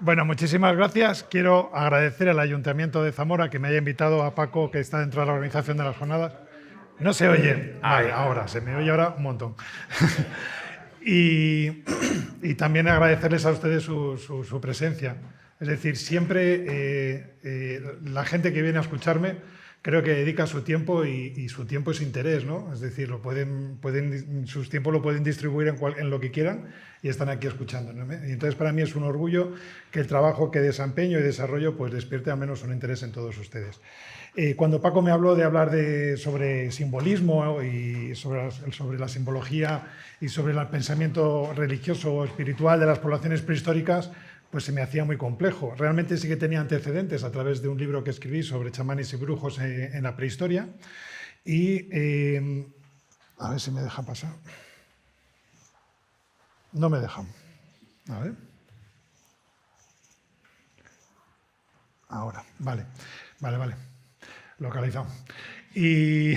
Bueno, muchísimas gracias. Quiero agradecer al Ayuntamiento de Zamora que me haya invitado, a Paco, que está dentro de la organización de las jornadas. No se oye. Vale, ahora, se me oye ahora un montón. Y también agradecerles a ustedes su presencia. Es decir, siempre la gente que viene a escucharme creo que dedica su tiempo y su tiempo es interés, ¿no? Es decir, sus tiempos lo pueden distribuir en lo que quieran y están aquí escuchándonos. Y entonces para mí es un orgullo que el trabajo que desempeño y desarrollo pues despierte al menos un interés en todos ustedes. Cuando Paco me habló de hablar sobre simbolismo y sobre la simbología y sobre el pensamiento religioso o espiritual de las poblaciones prehistóricas, pues se me hacía muy complejo. Realmente sí que tenía antecedentes a través de un libro que escribí sobre chamanes y brujos en la prehistoria. Y a ver si me deja pasar. No me dejan. A ver. Ahora, vale. Localizado. Y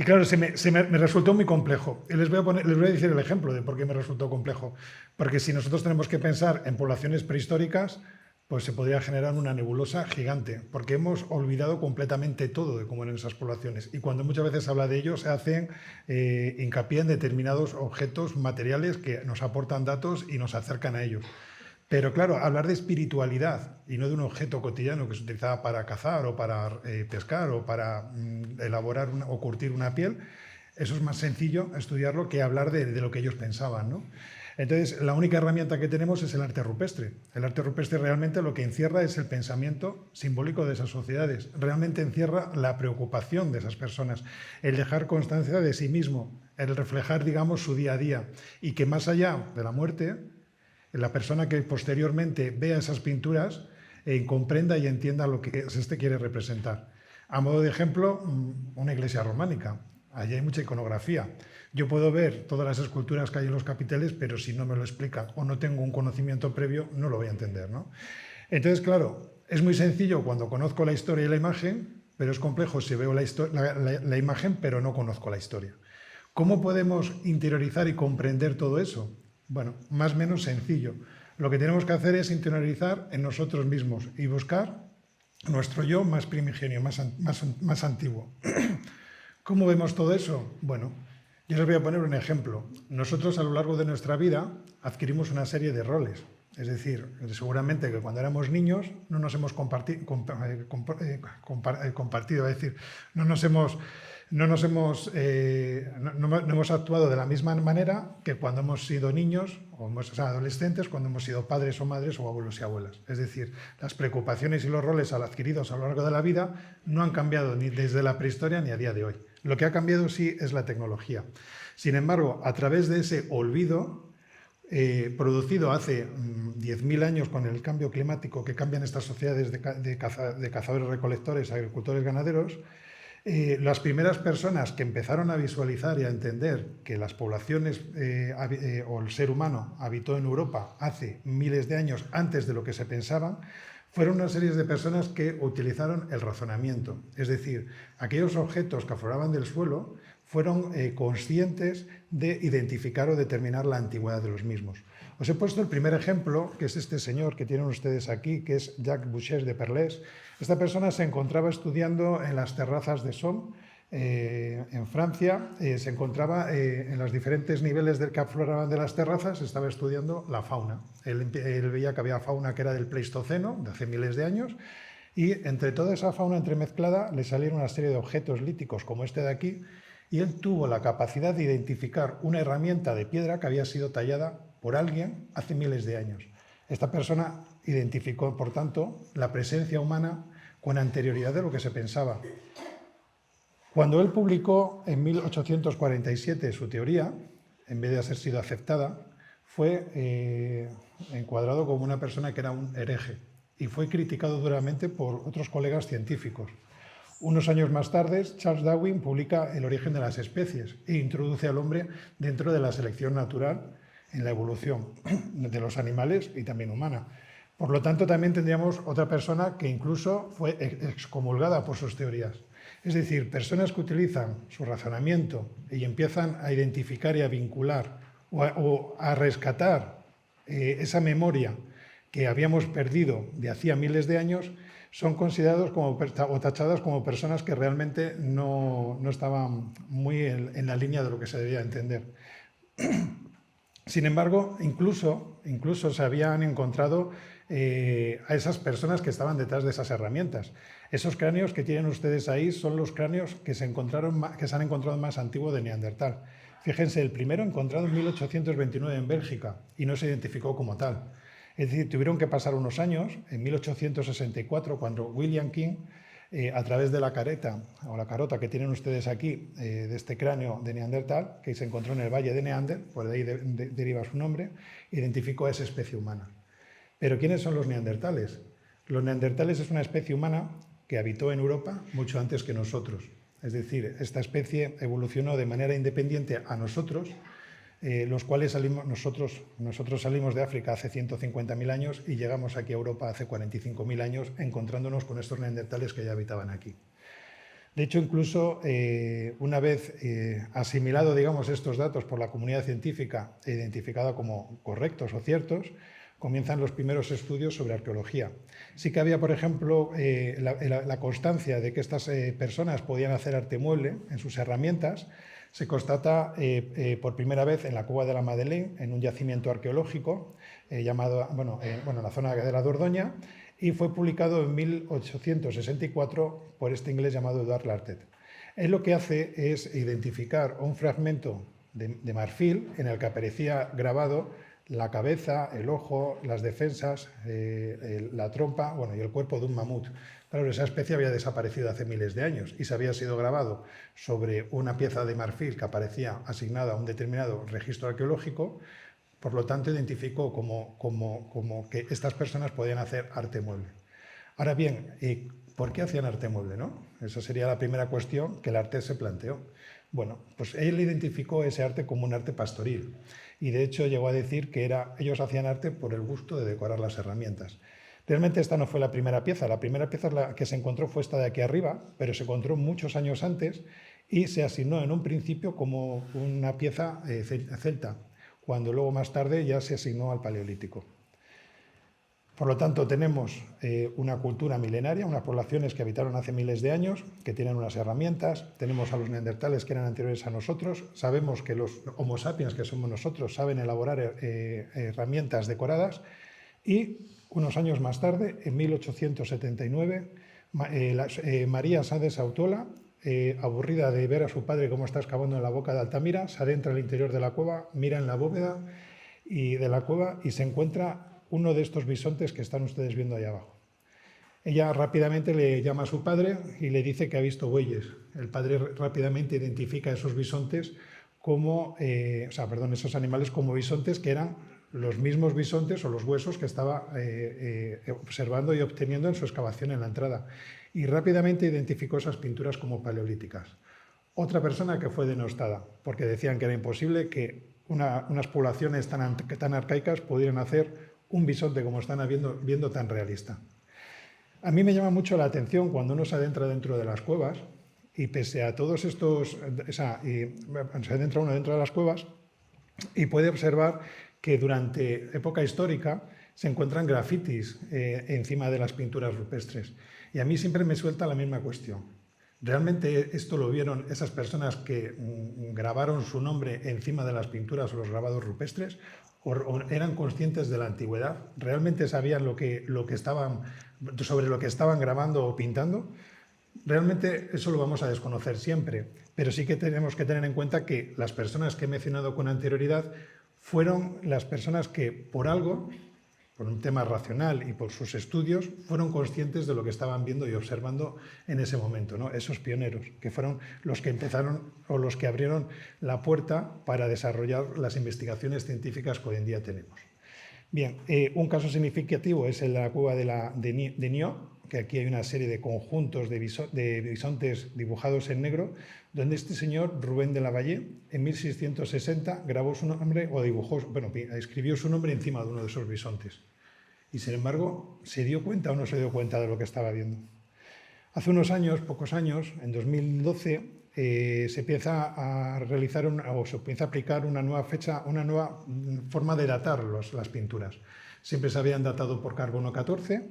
claro, me resultó muy complejo. Y les voy a decir el ejemplo de por qué me resultó complejo. Porque si nosotros tenemos que pensar en poblaciones prehistóricas, pues se podría generar una nebulosa gigante, porque hemos olvidado completamente todo de cómo eran esas poblaciones. Y cuando muchas veces se habla de ello, se hacen hincapié en determinados objetos materiales que nos aportan datos y nos acercan a ellos. Pero claro, hablar de espiritualidad y no de un objeto cotidiano que se utilizaba para cazar o para pescar o para elaborar o curtir una piel, eso es más sencillo estudiarlo que hablar de lo que ellos pensaban, ¿no? Entonces, la única herramienta que tenemos es el arte rupestre. El arte rupestre realmente lo que encierra es el pensamiento simbólico de esas sociedades. Realmente encierra la preocupación de esas personas, el dejar constancia de sí mismo, el reflejar, digamos, su día a día. Y que más allá de la muerte, la persona que posteriormente vea esas pinturas comprenda y entienda lo que este quiere representar. A modo de ejemplo, una iglesia románica. Allí hay mucha iconografía. Yo puedo ver todas las esculturas que hay en los capiteles, pero si no me lo explican o no tengo un conocimiento previo, no lo voy a entender, ¿no? Entonces, claro, es muy sencillo cuando conozco la historia y la imagen, pero es complejo si veo la imagen, pero no conozco la historia. ¿Cómo podemos interiorizar y comprender todo eso? Bueno, más o menos sencillo. Lo que tenemos que hacer es interiorizar en nosotros mismos y buscar nuestro yo más primigenio, más antiguo. ¿Cómo vemos todo eso? Bueno, yo les voy a poner un ejemplo. Nosotros a lo largo de nuestra vida adquirimos una serie de roles. Es decir, seguramente que cuando éramos niños no nos hemos compartido, es decir, no hemos actuado de la misma manera que cuando hemos sido niños o adolescentes, cuando hemos sido padres o madres o abuelos y abuelas. Es decir, las preocupaciones y los roles adquiridos a lo largo de la vida no han cambiado ni desde la prehistoria ni a día de hoy. Lo que ha cambiado sí es la tecnología. Sin embargo, a través de ese olvido producido hace 10.000 años con el cambio climático que cambian estas sociedades de cazadores-recolectores, agricultores-ganaderos, las primeras personas que empezaron a visualizar y a entender que las poblaciones o el ser humano habitó en Europa hace miles de años antes de lo que se pensaban, fueron una serie de personas que utilizaron el razonamiento. Es decir, aquellos objetos que afloraban del suelo fueron conscientes de identificar o determinar la antigüedad de los mismos. Os he puesto el primer ejemplo, que es este señor que tienen ustedes aquí, que es Jacques Boucher de Perlés. Esta persona se encontraba estudiando en las terrazas de Somme, en Francia. Se encontraba en los diferentes niveles que afloraban de las terrazas, estaba estudiando la fauna. Él veía que había fauna que era del Pleistoceno, de hace miles de años, y entre toda esa fauna entremezclada le salieron una serie de objetos líticos como este de aquí, y él tuvo la capacidad de identificar una herramienta de piedra que había sido tallada por alguien hace miles de años. Esta persona identificó, por tanto, la presencia humana con anterioridad de lo que se pensaba. Cuando él publicó en 1847 su teoría, en vez de haber sido aceptada, fue encuadrado como una persona que era un hereje y fue criticado duramente por otros colegas científicos. Unos años más tarde, Charles Darwin publica El origen de las especies e introduce al hombre dentro de la selección natural en la evolución de los animales y también humana. Por lo tanto, también tendríamos otra persona que incluso fue excomulgada por sus teorías. Es decir, personas que utilizan su razonamiento y empiezan a identificar y a vincular o a rescatar esa memoria que habíamos perdido de hacía miles de años son considerados o tachadas como personas que realmente no estaban muy en la línea de lo que se debía entender. Sin embargo, incluso se habían encontrado a esas personas que estaban detrás de esas herramientas. Esos cráneos que tienen ustedes ahí son los cráneos que se han encontrado más antiguos de Neandertal. Fíjense, el primero encontrado en 1829 en Bélgica y no se identificó como tal. Es decir, tuvieron que pasar unos años, en 1864, cuando William King, a través de la careta o la carota que tienen ustedes aquí, de este cráneo de Neandertal, que se encontró en el Valle de Neander, por ahí deriva su nombre, identificó a esa especie humana. Pero ¿quiénes son los neandertales? Los neandertales es una especie humana que habitó en Europa mucho antes que nosotros. Es decir, esta especie evolucionó de manera independiente a nosotros, los cuales nosotros salimos de África hace 150.000 años y llegamos aquí a Europa hace 45.000 años encontrándonos con estos neandertales que ya habitaban aquí. De hecho, incluso una vez asimilado, digamos, estos datos por la comunidad científica e identificado como correctos o ciertos, comienzan los primeros estudios sobre arqueología. Sí que había, por ejemplo, la constancia de que estas personas podían hacer arte mueble en sus herramientas. Se constata por primera vez en la Cueva de la Madeleine, en un yacimiento arqueológico llamado, en la zona de la Dordoña, y fue publicado en 1864 por este inglés llamado Edward Lartet. Él lo que hace es identificar un fragmento de marfil en el que aparecía grabado la cabeza, el ojo, las defensas, la trompa, y el cuerpo de un mamut. Claro, esa especie había desaparecido hace miles de años y se había sido grabado sobre una pieza de marfil que aparecía asignada a un determinado registro arqueológico. Por lo tanto, identificó como que estas personas podían hacer arte mueble. Ahora bien, ¿por qué hacían arte mueble, no? Esa sería la primera cuestión que el arte se planteó. Bueno, pues él identificó ese arte como un arte pastoril y de hecho llegó a decir que ellos hacían arte por el gusto de decorar las herramientas. Realmente esta no fue la primera pieza la que se encontró fue esta de aquí arriba, pero se encontró muchos años antes y se asignó en un principio como una pieza celta, cuando luego más tarde ya se asignó al Paleolítico. Por lo tanto, tenemos una cultura milenaria, unas poblaciones que habitaron hace miles de años, que tienen unas herramientas, tenemos a los neandertales que eran anteriores a nosotros, sabemos que los Homo sapiens, que somos nosotros, saben elaborar herramientas decoradas y unos años más tarde, en 1879, María Sáenz Autola, aburrida de ver a su padre cómo está excavando en la boca de Altamira, se adentra al interior de la cueva, mira en la bóveda de la cueva y se encuentra uno de estos bisontes que están ustedes viendo ahí abajo. Ella rápidamente le llama a su padre y le dice que ha visto bueyes. El padre rápidamente identifica esos bisontes esos animales como bisontes que eran los mismos bisontes o los huesos que estaba observando y obteniendo en su excavación en la entrada. Y rápidamente identificó esas pinturas como paleolíticas. Otra persona que fue denostada, porque decían que era imposible que unas poblaciones tan arcaicas pudieran hacer un bisonte como están viendo tan realista. A mí me llama mucho la atención cuando uno se adentra dentro de las cuevas y pese a todos estos, se adentra uno dentro de las cuevas y puede observar que durante época histórica se encuentran grafitis encima de las pinturas rupestres. Y a mí siempre me suelta la misma cuestión. ¿Realmente esto lo vieron esas personas que grabaron su nombre encima de las pinturas o los grabados rupestres? ¿O eran conscientes de la antigüedad? ¿Realmente sabían sobre lo que estaban grabando o pintando? Realmente eso lo vamos a desconocer siempre, pero sí que tenemos que tener en cuenta que las personas que he mencionado con anterioridad fueron las personas que por algo, por un tema racional y por sus estudios, fueron conscientes de lo que estaban viendo y observando en ese momento, ¿no? Esos pioneros, que fueron los que empezaron o los que abrieron la puerta para desarrollar las investigaciones científicas que hoy en día tenemos. Bien, un caso significativo es en la cueva de Nió, que aquí hay una serie de conjuntos de bisontes dibujados en negro, donde este señor, Rubén de la Valle, en 1660 grabó su nombre escribió su nombre encima de uno de esos bisontes. Y sin embargo, ¿se dio cuenta o no se dio cuenta de lo que estaba viendo? Hace unos años, pocos años, en 2012, se empieza a aplicar una nueva forma de datar las pinturas. siempre se habían datado por carbono 14.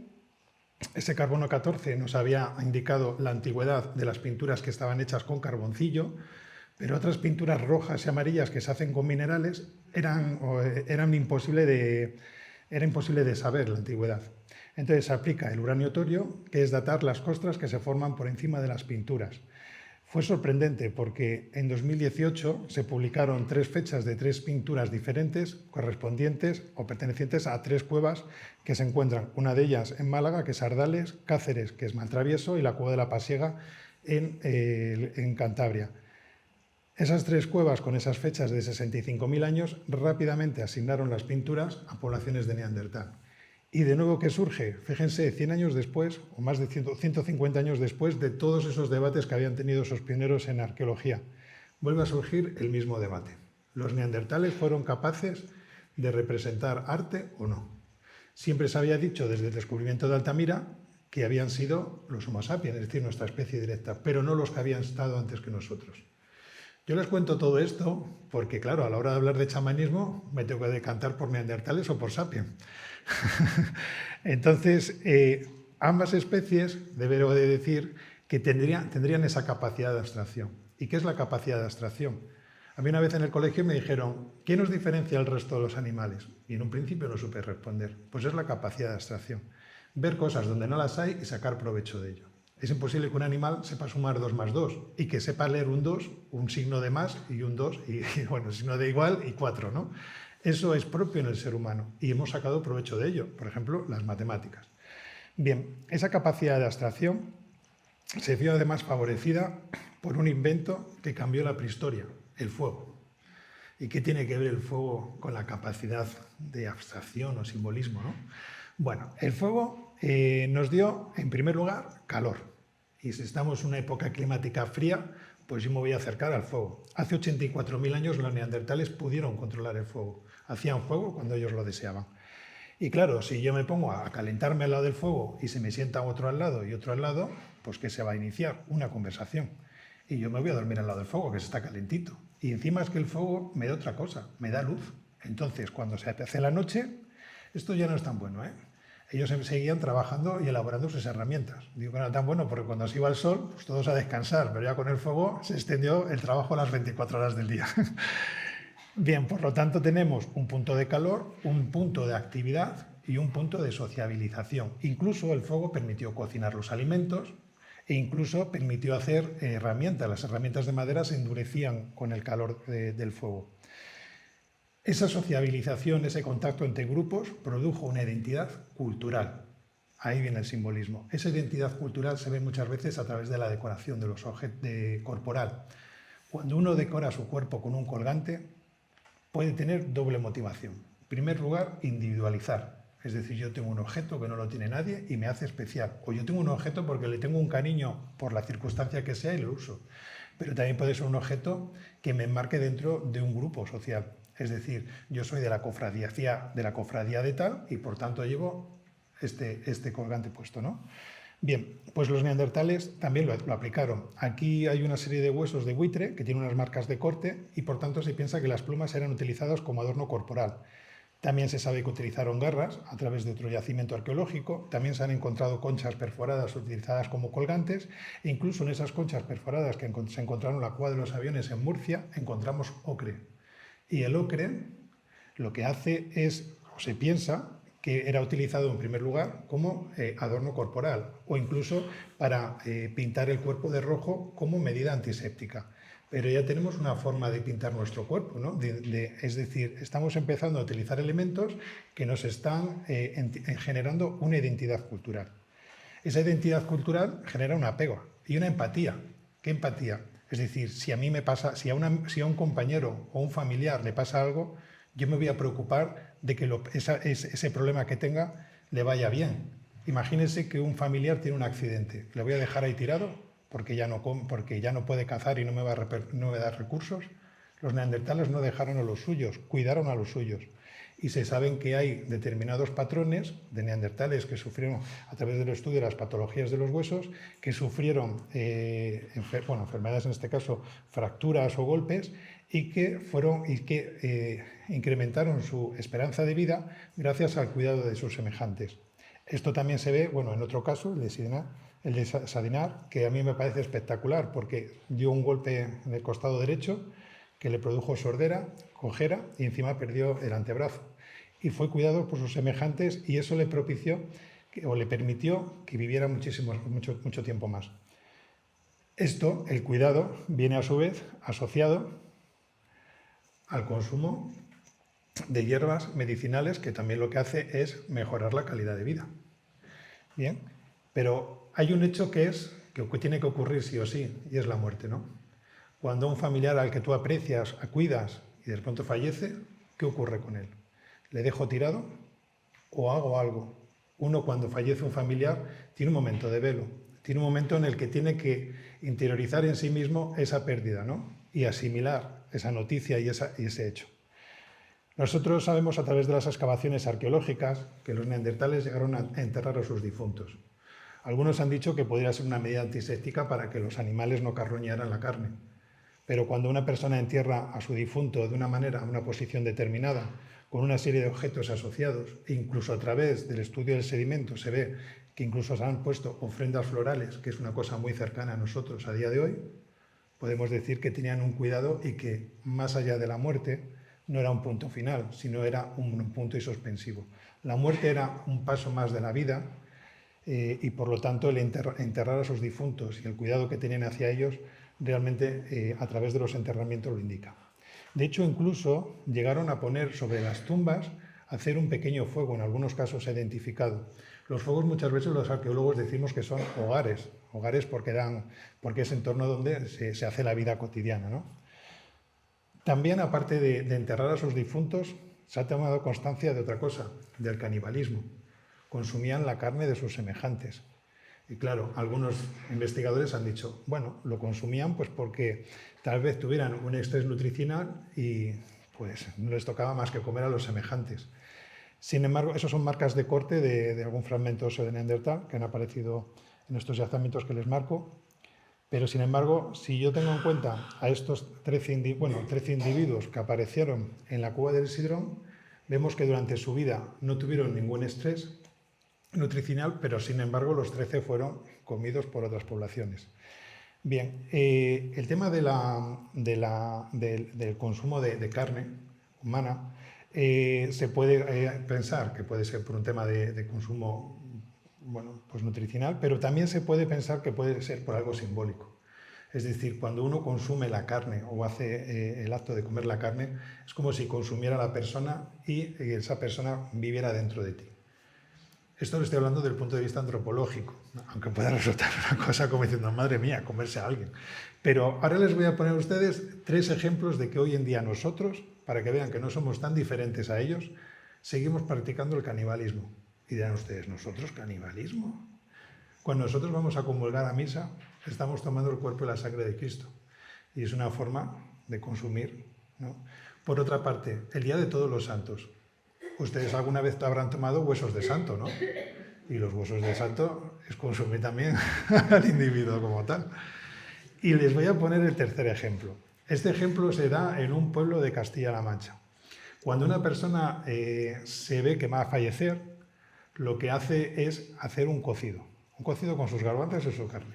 Ese carbono 14 nos había indicado la antigüedad de las pinturas que estaban hechas con carboncillo, pero otras pinturas rojas y amarillas que se hacen con minerales era imposible de saber la antigüedad. Entonces se aplica el uranio torio, que es datar las costras que se forman por encima de las pinturas. Fue sorprendente porque en 2018 se publicaron 3 fechas de 3 pinturas diferentes correspondientes o pertenecientes a 3 cuevas que se encuentran, una de ellas en Málaga, que es Ardales, Cáceres, que es Maltravieso, y la Cueva de la Pasiega en Cantabria. Esas 3 cuevas con esas fechas de 65.000 años rápidamente asignaron las pinturas a poblaciones de Neandertal. Y de nuevo, ¿qué surge? Fíjense, 100 años después, o más de 150 años después de todos esos debates que habían tenido esos pioneros en arqueología, vuelve a surgir el mismo debate. ¿Los neandertales fueron capaces de representar arte o no? Siempre se había dicho desde el descubrimiento de Altamira que habían sido los Homo sapiens, es decir, nuestra especie directa, pero no los que habían estado antes que nosotros. Yo les cuento todo esto porque, claro, a la hora de hablar de chamanismo me tengo que decantar por neandertales o por sapiens. Entonces, ambas especies, debo de decir, que tendrían esa capacidad de abstracción. ¿Y qué es la capacidad de abstracción? A mí una vez en el colegio me dijeron, ¿qué nos diferencia del resto de los animales? Y en un principio no supe responder. Pues es la capacidad de abstracción. Ver cosas donde no las hay y sacar provecho de ello. Es imposible que un animal sepa sumar 2 más 2 y que sepa leer un 2, un signo de más y un 2, y bueno, signo de igual y 4, ¿no? Eso es propio en el ser humano y hemos sacado provecho de ello, por ejemplo, las matemáticas. Bien, esa capacidad de abstracción se vio además favorecida por un invento que cambió la prehistoria, el fuego. ¿Y qué tiene que ver el fuego con la capacidad de abstracción o simbolismo, ¿no? Bueno, el fuego nos dio, en primer lugar, calor. Y si estamos en una época climática fría, pues yo me voy a acercar al fuego. Hace 84.000 años los neandertales pudieron controlar el fuego. Hacían fuego cuando ellos lo deseaban. Y claro, si yo me pongo a calentarme al lado del fuego y se me sienta otro al lado y otro al lado, pues ¿qué se va a iniciar? Una conversación. Y yo me voy a dormir al lado del fuego, que se está calentito. Y encima es que el fuego me da otra cosa, me da luz. Entonces, cuando se hace la noche, esto ya no es tan bueno, ¿eh? Ellos seguían trabajando y elaborando sus herramientas. Digo que no era tan bueno porque cuando se iba el sol, pues todos a descansar, pero ya con el fuego se extendió el trabajo a las 24 horas del día. Bien, por lo tanto tenemos un punto de calor, un punto de actividad y un punto de sociabilización. Incluso el fuego permitió cocinar los alimentos e incluso permitió hacer herramientas. Las herramientas de madera se endurecían con el calor del fuego. Esa sociabilización, ese contacto entre grupos, produjo una identidad cultural. Ahí viene el simbolismo. Esa identidad cultural se ve muchas veces a través de la decoración de los objetos corporal. Cuando uno decora su cuerpo con un colgante, puede tener doble motivación. En primer lugar, individualizar. Es decir, yo tengo un objeto que no lo tiene nadie y me hace especial. O yo tengo un objeto porque le tengo un cariño por la circunstancia que sea y lo uso. Pero también puede ser un objeto que me enmarque dentro de un grupo social. Es decir, yo soy de la cofradía de tal y por tanto llevo este colgante puesto, ¿no? Bien, pues los neandertales también lo aplicaron. Aquí hay una serie de huesos de buitre que tienen unas marcas de corte y por tanto se piensa que las plumas eran utilizadas como adorno corporal. También se sabe que utilizaron garras a través de otro yacimiento arqueológico. También se han encontrado conchas perforadas utilizadas como colgantes. E incluso en esas conchas perforadas que se encontraron en la cueva de los aviones en Murcia, encontramos ocre. Y el ocre lo que hace es, o se piensa, que era utilizado en primer lugar como adorno corporal o incluso para pintar el cuerpo de rojo como medida antiséptica. Pero ya tenemos una forma de pintar nuestro cuerpo, ¿no? Es decir, estamos empezando a utilizar elementos que nos están generando una identidad cultural. Esa identidad cultural genera un apego y una empatía. ¿Qué empatía? Es decir, si a mí me pasa, si a un compañero o un familiar le pasa algo, yo me voy a preocupar de que ese problema que tenga le vaya bien. Imagínense que un familiar tiene un accidente. ¿Le voy a dejar ahí tirado porque ya no puede cazar y no me va a dar recursos? Los neandertales no dejaron a los suyos, cuidaron a los suyos. y se saben que hay determinados patrones de neandertales que sufrieron, a través del estudio de las patologías de los huesos, que sufrieron enfermedades, en este caso fracturas o golpes, y que incrementaron su esperanza de vida gracias al cuidado de sus semejantes. Esto también se ve, en otro caso, el de Sadinar, que a mí me parece espectacular porque dio un golpe en el costado derecho que le produjo sordera, cojera y encima perdió el antebrazo. Y fue cuidado por sus semejantes y eso le propició o le permitió que viviera mucho tiempo más. Esto, el cuidado, viene a su vez asociado al consumo de hierbas medicinales, que también lo que hace es mejorar la calidad de vida. Bien, pero hay un hecho que tiene que ocurrir sí o sí, y es la muerte, ¿no? Cuando un familiar al que tú aprecias, cuidas y de pronto fallece, ¿qué ocurre con él? ¿Le dejo tirado o hago algo? Uno, cuando fallece un familiar, tiene un momento de velo, tiene un momento en el que tiene que interiorizar en sí mismo esa pérdida, ¿no? Y asimilar esa noticia y ese hecho. Nosotros sabemos a través de las excavaciones arqueológicas que los neandertales llegaron a enterrar a sus difuntos. Algunos han dicho que podría ser una medida antiséptica para que los animales no carroñaran la carne. Pero cuando una persona entierra a su difunto de una manera, a una posición determinada, con una serie de objetos asociados, e incluso a través del estudio del sedimento se ve que incluso se han puesto ofrendas florales, que es una cosa muy cercana a nosotros a día de hoy, podemos decir que tenían un cuidado y que más allá de la muerte no era un punto final, sino era un punto suspensivo. La muerte era un paso más de la vida y por lo tanto el enterrar a sus difuntos y el cuidado que tenían hacia ellos realmente a través de los enterramientos lo indica. De hecho, incluso llegaron a poner sobre las tumbas, hacer un pequeño fuego, en algunos casos se ha identificado. Los fuegos muchas veces los arqueólogos decimos que son hogares porque es entorno donde se hace la vida cotidiana, ¿no? También, aparte de enterrar a sus difuntos, se ha tomado constancia de otra cosa, del canibalismo. Consumían la carne de sus semejantes. Y claro, algunos investigadores han dicho, bueno, lo consumían pues porque tal vez tuvieran un estrés nutricional y pues no les tocaba más que comer a los semejantes. Sin embargo, esos son marcas de corte de algún fragmento de Neandertal que han aparecido en estos yacimientos que les marco. Pero sin embargo, si yo tengo en cuenta a estos 13 individuos que aparecieron en la cueva del Sidrón, vemos que durante su vida no tuvieron ningún estrés nutricional, pero sin embargo los 13 fueron comidos por otras poblaciones. Bien, el tema del consumo de carne humana se puede pensar que puede ser por un tema de consumo nutricional, pero también se puede pensar que puede ser por algo simbólico. Es decir, cuando uno consume la carne o hace el acto de comer la carne, es como si consumiera la persona y esa persona viviera dentro de ti. Esto lo estoy hablando desde el punto de vista antropológico, aunque pueda resultar una cosa como diciendo, madre mía, comerse a alguien. Pero ahora les voy a poner a ustedes 3 ejemplos de que hoy en día nosotros, para que vean que no somos tan diferentes a ellos, seguimos practicando el canibalismo. Y dirán ustedes, ¿nosotros canibalismo? Cuando nosotros vamos a comulgar a misa, estamos tomando el cuerpo y la sangre de Cristo. Y es una forma de consumir, ¿no? Por otra parte, el Día de Todos los Santos. Ustedes alguna vez habrán tomado huesos de santo, ¿no? Y los huesos de santo es consumir también al individuo como tal. Y les voy a poner el tercer ejemplo. Este ejemplo se da en un pueblo de Castilla-La Mancha. Cuando una persona se ve que va a fallecer, lo que hace es hacer un cocido con sus garbanzos y su carne.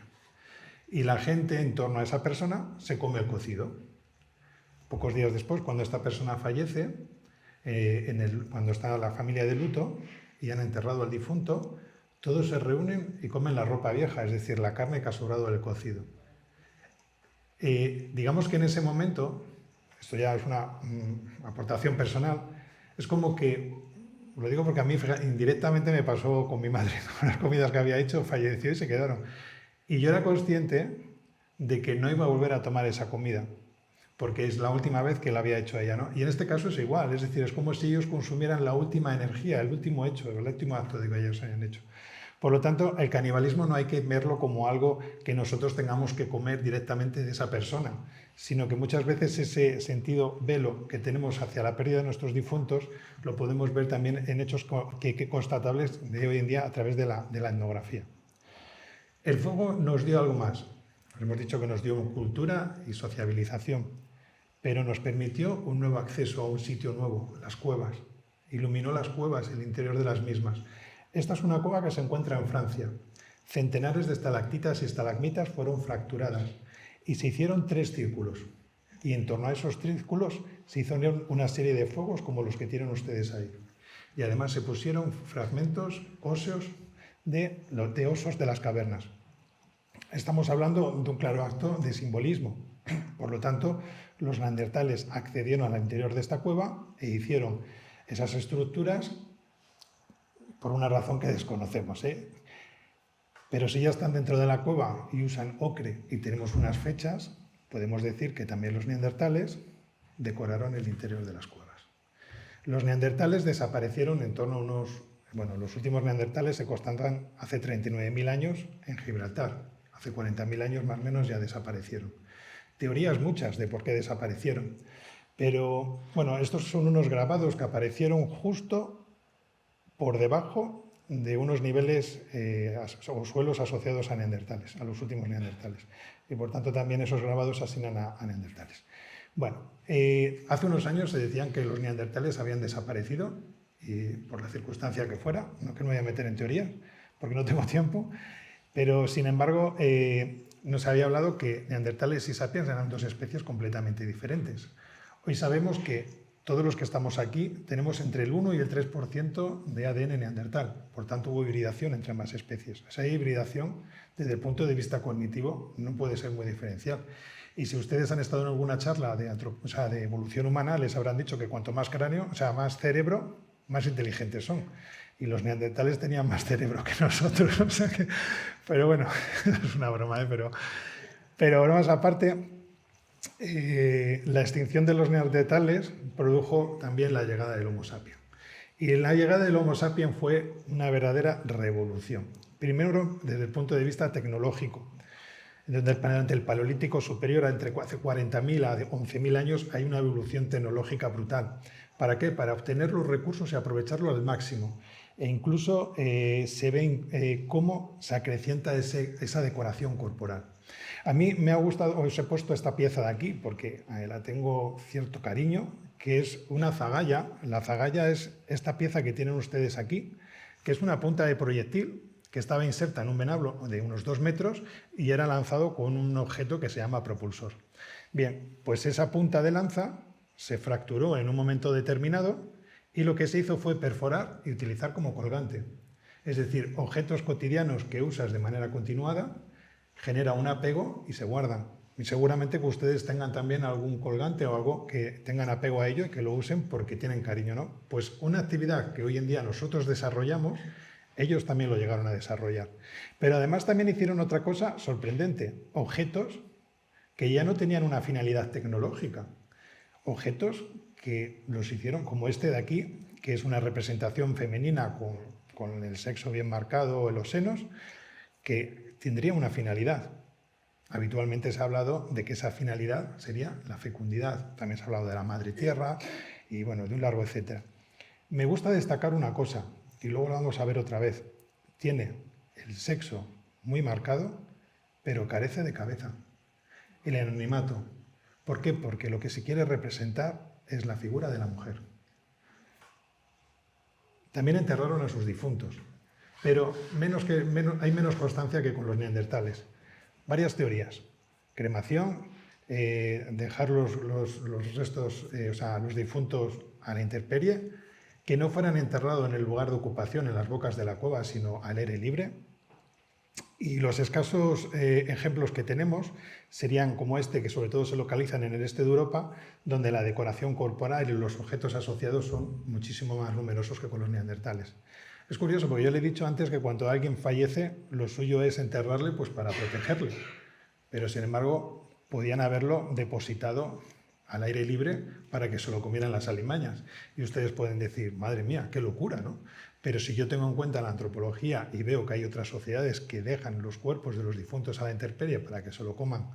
Y la gente en torno a esa persona se come el cocido. Pocos días después, cuando esta persona fallece, cuando está la familia de luto y han enterrado al difunto, todos se reúnen y comen la ropa vieja, es decir, la carne que ha sobrado del cocido. Digamos que en ese momento, esto ya es una aportación personal, es como que, lo digo porque a mí indirectamente me pasó con mi madre, con las comidas que había hecho, falleció y se quedaron. Y yo era consciente de que no iba a volver a tomar esa comida, porque es la última vez que la había hecho ella, ¿no? Y en este caso es igual, es decir, es como si ellos consumieran la última energía, el último hecho, el último acto de que ellos hayan hecho. Por lo tanto, el canibalismo no hay que verlo como algo que nosotros tengamos que comer directamente de esa persona, sino que muchas veces ese sentido velo que tenemos hacia la pérdida de nuestros difuntos lo podemos ver también en hechos constatables de hoy en día a través de la etnografía. El fuego nos dio algo más. Hemos dicho que nos dio cultura y sociabilización, pero nos permitió un nuevo acceso a un sitio nuevo, las cuevas. Iluminó las cuevas, el interior de las mismas. Esta es una cueva que se encuentra en Francia. Centenares de estalactitas y estalagmitas fueron fracturadas y se hicieron 3 círculos. Y en torno a esos círculos se hicieron una serie de fuegos como los que tienen ustedes ahí. Y además se pusieron fragmentos óseos de osos de las cavernas. Estamos hablando de un claro acto de simbolismo. Por lo tanto, los neandertales accedieron al interior de esta cueva e hicieron esas estructuras por una razón que desconocemos, Pero si ya están dentro de la cueva y usan ocre y tenemos unas fechas, podemos decir que también los neandertales decoraron el interior de las cuevas. Los neandertales desaparecieron en torno a los últimos neandertales se constatan hace 39.000 años en Gibraltar. Hace 40.000 años más o menos ya desaparecieron. Teorías muchas de por qué desaparecieron. Pero, estos son unos grabados que aparecieron justo por debajo de unos niveles o suelos asociados a neandertales, a los últimos neandertales. Y por tanto también esos grabados asignan a neandertales. Hace unos años se decían que los neandertales habían desaparecido, y por la circunstancia que fuera, no que no voy a meter en teoría, porque no tengo tiempo, pero sin embargo nos había hablado que neandertales y sapiens eran 2 especies completamente diferentes. Hoy sabemos que todos los que estamos aquí tenemos entre el 1 y el 3% de ADN neandertal. Por tanto, hubo hibridación entre ambas especies. Esa hibridación, desde el punto de vista cognitivo, no puede ser muy diferencial. Y si ustedes han estado en alguna charla de evolución humana, les habrán dicho que cuanto más cráneo, más cerebro, más inteligentes son. Y los neandertales tenían más cerebro que nosotros. Pero bueno, es una broma, pero bromas aparte. La extinción de los neandertales produjo también la llegada del Homo sapiens. Y la llegada del Homo sapiens fue una verdadera revolución. Primero, desde el punto de vista tecnológico. Durante el Paleolítico superior, entre hace 40.000 a 11.000 años, hay una evolución tecnológica brutal. ¿Para qué? Para obtener los recursos y aprovecharlos al máximo. E incluso se ve cómo se acrecienta esa decoración corporal. A mí me ha gustado, os he puesto esta pieza de aquí porque la tengo cierto cariño, que es una zagalla. La zagalla es esta pieza que tienen ustedes aquí, que es una punta de proyectil que estaba inserta en un venablo de unos 2 metros y era lanzado con un objeto que se llama propulsor. Bien, pues esa punta de lanza se fracturó en un momento determinado y lo que se hizo fue perforar y utilizar como colgante. Es decir, objetos cotidianos que usas de manera continuada genera un apego y se guardan. Y seguramente que ustedes tengan también algún colgante o algo que tengan apego a ello y que lo usen porque tienen cariño, ¿no? Pues una actividad que hoy en día nosotros desarrollamos, ellos también lo llegaron a desarrollar. Pero además también hicieron otra cosa sorprendente, objetos que ya no tenían una finalidad tecnológica, objetos que los hicieron como este de aquí, que es una representación femenina con el sexo bien marcado en los senos, que tendría una finalidad. Habitualmente se ha hablado de que esa finalidad sería la fecundidad. También se ha hablado de la madre tierra y de un largo etcétera. Me gusta destacar una cosa, y luego lo vamos a ver otra vez. Tiene el sexo muy marcado, pero carece de cabeza. El anonimato. ¿Por qué? Porque lo que se quiere representar es la figura de la mujer. También enterraron a sus difuntos, pero hay menos constancia que con los neandertales. Varias teorías. Cremación, dejar los restos, los difuntos a la intemperie, que no fueran enterrados en el lugar de ocupación, en las bocas de la cueva, sino al aire libre. Y los escasos ejemplos que tenemos serían como este, que sobre todo se localizan en el este de Europa, donde la decoración corporal y los objetos asociados son muchísimo más numerosos que con los neandertales. Es curioso, porque yo le he dicho antes que cuando alguien fallece, lo suyo es enterrarle para protegerle. Pero, sin embargo, podían haberlo depositado al aire libre para que se lo comieran las alimañas. Y ustedes pueden decir, madre mía, qué locura, ¿no? Pero si yo tengo en cuenta la antropología y veo que hay otras sociedades que dejan los cuerpos de los difuntos a la intemperie para que se lo coman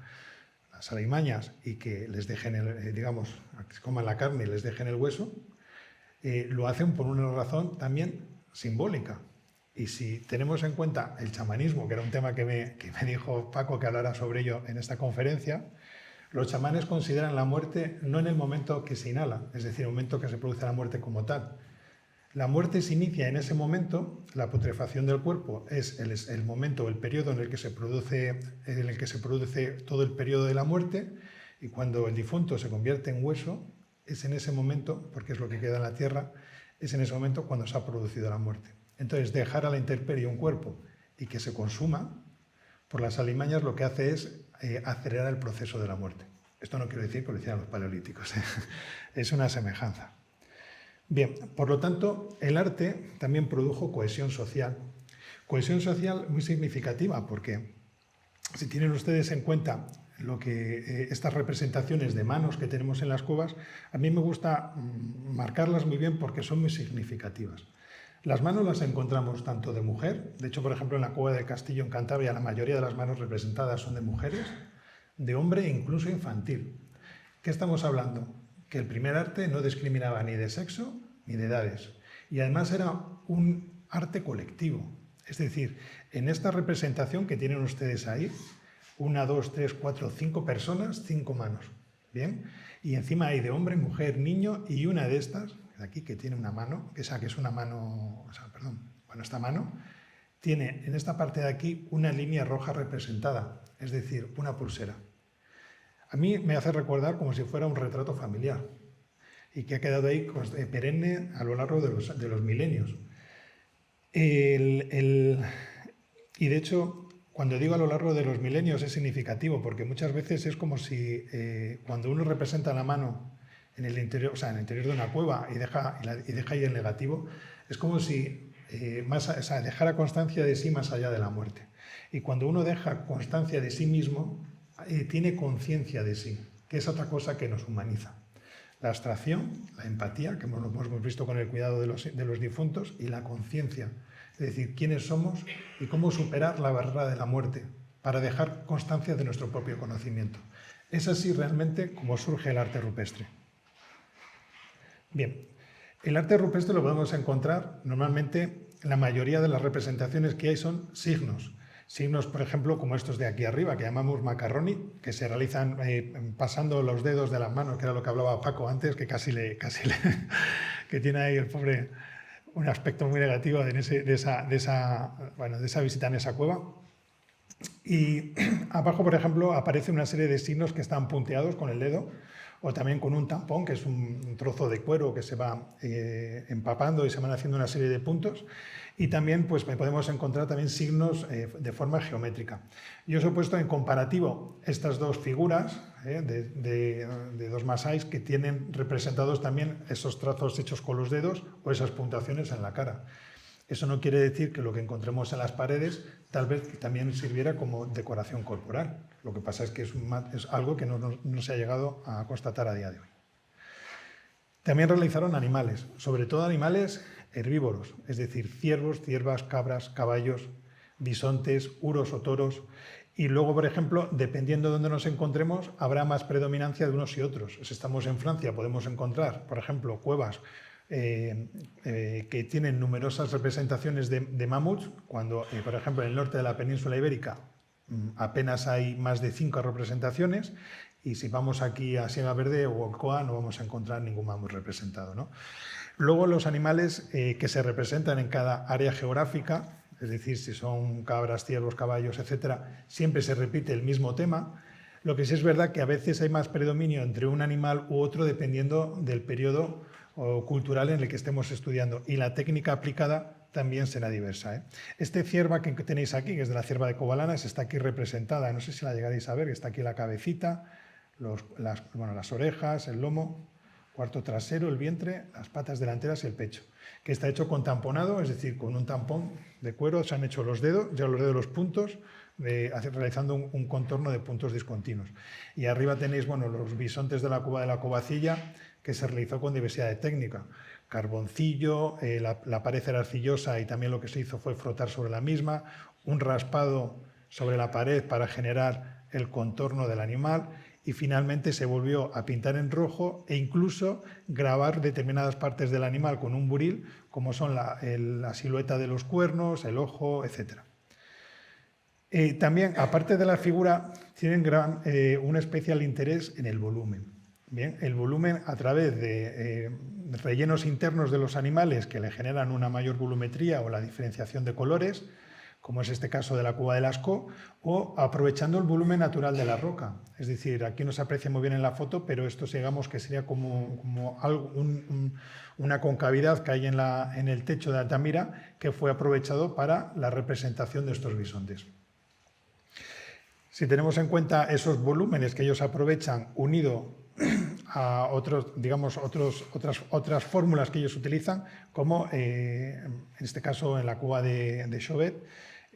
las alimañas y que les dejen, digamos, que coman la carne y les dejen el hueso, lo hacen por una razón también simbólica. Y si tenemos en cuenta el chamanismo, que era un tema que me dijo Paco que hablara sobre ello en esta conferencia, los chamanes consideran la muerte no en el momento que se inhala, es decir, el momento que se produce la muerte como tal. La muerte se inicia en ese momento, la putrefacción del cuerpo es el momento, el periodo en el que se produce todo el periodo de la muerte, y cuando el difunto se convierte en hueso, es en ese momento, porque es lo que queda en la tierra, es en ese momento cuando se ha producido la muerte. Entonces, dejar a la intemperie un cuerpo y que se consuma por las alimañas lo que hace es acelerar el proceso de la muerte. Esto no quiero decir que lo hicieran los paleolíticos, es una semejanza. Bien, por lo tanto, el arte también produjo cohesión social. Cohesión social muy significativa porque si tienen ustedes en cuenta lo que estas representaciones de manos que tenemos en las cuevas, a mí me gusta marcarlas muy bien porque son muy significativas. Las manos las encontramos tanto de mujer, de hecho, por ejemplo, en la cueva del Castillo en Cantabria la mayoría de las manos representadas son de mujeres, de hombre e incluso infantil. ¿Qué estamos hablando? Que el primer arte no discriminaba ni de sexo ni de edades. Y además era un arte colectivo. Es decir, en esta representación que tienen ustedes ahí, 1, 2, 3, 4, 5 personas, 5 manos. ¿Bien? Y encima hay de hombre, mujer, niño y una de estas, de aquí que tiene una mano, que es una mano, esta mano, tiene en esta parte de aquí una línea roja representada, es decir, una pulsera. A mí me hace recordar como si fuera un retrato familiar y que ha quedado ahí perenne a lo largo de los milenios. Y de hecho, cuando digo a lo largo de los milenios es significativo porque muchas veces es como si cuando uno representa la mano en el interior, en el interior de una cueva y deja ahí el negativo, es como si dejara constancia de sí más allá de la muerte. Y cuando uno deja constancia de sí mismo, tiene conciencia de sí, que es otra cosa que nos humaniza. La abstracción, la empatía, que hemos visto con el cuidado de los difuntos, y la conciencia, es decir, quiénes somos y cómo superar la barrera de la muerte para dejar constancia de nuestro propio conocimiento. Es así realmente como surge el arte rupestre. Bien, el arte rupestre lo podemos encontrar normalmente, la mayoría de las representaciones que hay son signos. Signos, por ejemplo, como estos de aquí arriba, que llamamos macarroni, que se realizan pasando los dedos de las manos, que era lo que hablaba Paco antes, que que tiene ahí el pobre un aspecto muy negativo de esa visita en esa cueva. Y abajo, por ejemplo, aparece una serie de signos que están punteados con el dedo, o también con un tampón, que es un trozo de cuero que se va empapando y se van haciendo una serie de puntos. Y también pues, podemos encontrar también signos de forma geométrica. Yo os he puesto en comparativo estas dos figuras de dos masáis que tienen representados también esos trazos hechos con los dedos o esas puntuaciones en la cara. Eso no quiere decir que lo que encontremos en las paredes tal vez también sirviera como decoración corporal. Lo que pasa es que es algo que no se ha llegado a constatar a día de hoy. También realizaron animales, sobre todo animales herbívoros, es decir, ciervos, ciervas, cabras, caballos, bisontes, uros o toros. Y luego, por ejemplo, dependiendo de dónde nos encontremos, habrá más predominancia de unos y otros. Si estamos en Francia, podemos encontrar, por ejemplo, cuevas que tienen numerosas representaciones de mamuts, cuando, por ejemplo, en el norte de la península ibérica apenas hay más de 5 representaciones, y si vamos aquí a Sierra Verde o Ocoa no vamos a encontrar ningún mamut representado, ¿no? Luego los animales que se representan en cada área geográfica, es decir, si son cabras, ciervos, caballos, etcétera, siempre se repite el mismo tema. Lo que sí es verdad que a veces hay más predominio entre un animal u otro dependiendo del periodo cultural en el que estemos estudiando, y la técnica aplicada también será diversa. Este cierva que tenéis aquí, que es de la cierva de Covalanas, está aquí representada, no sé si la llegaréis a ver, está aquí la cabecita, las orejas, el lomo, cuarto trasero, el vientre, las patas delanteras y el pecho, que está hecho con tamponado, es decir, con un tampón de cuero se han hecho los dedos, los puntos, realizando un contorno de puntos discontinuos. Y arriba tenéis los bisontes de la cueva de la Covacilla, que se realizó con diversidad de técnica. carboncillo, la pared era arcillosa y también lo que se hizo fue frotar sobre la misma, un raspado sobre la pared para generar el contorno del animal y finalmente se volvió a pintar en rojo e incluso grabar determinadas partes del animal con un buril, como son la silueta de los cuernos, el ojo, etc. También, aparte de la figura, tienen un especial interés en el volumen. Bien, el volumen a través de rellenos internos de los animales que le generan una mayor volumetría o la diferenciación de colores, como es este caso de la cueva de Lascaux, o aprovechando el volumen natural de la roca. Es decir, aquí no se aprecia muy bien en la foto, pero esto digamos que sería como una concavidad que hay en el techo de Altamira que fue aprovechado para la representación de estos bisontes. Si tenemos en cuenta esos volúmenes que ellos aprovechan unido a otras fórmulas que ellos utilizan, como en este caso en la cueva de Chauvet,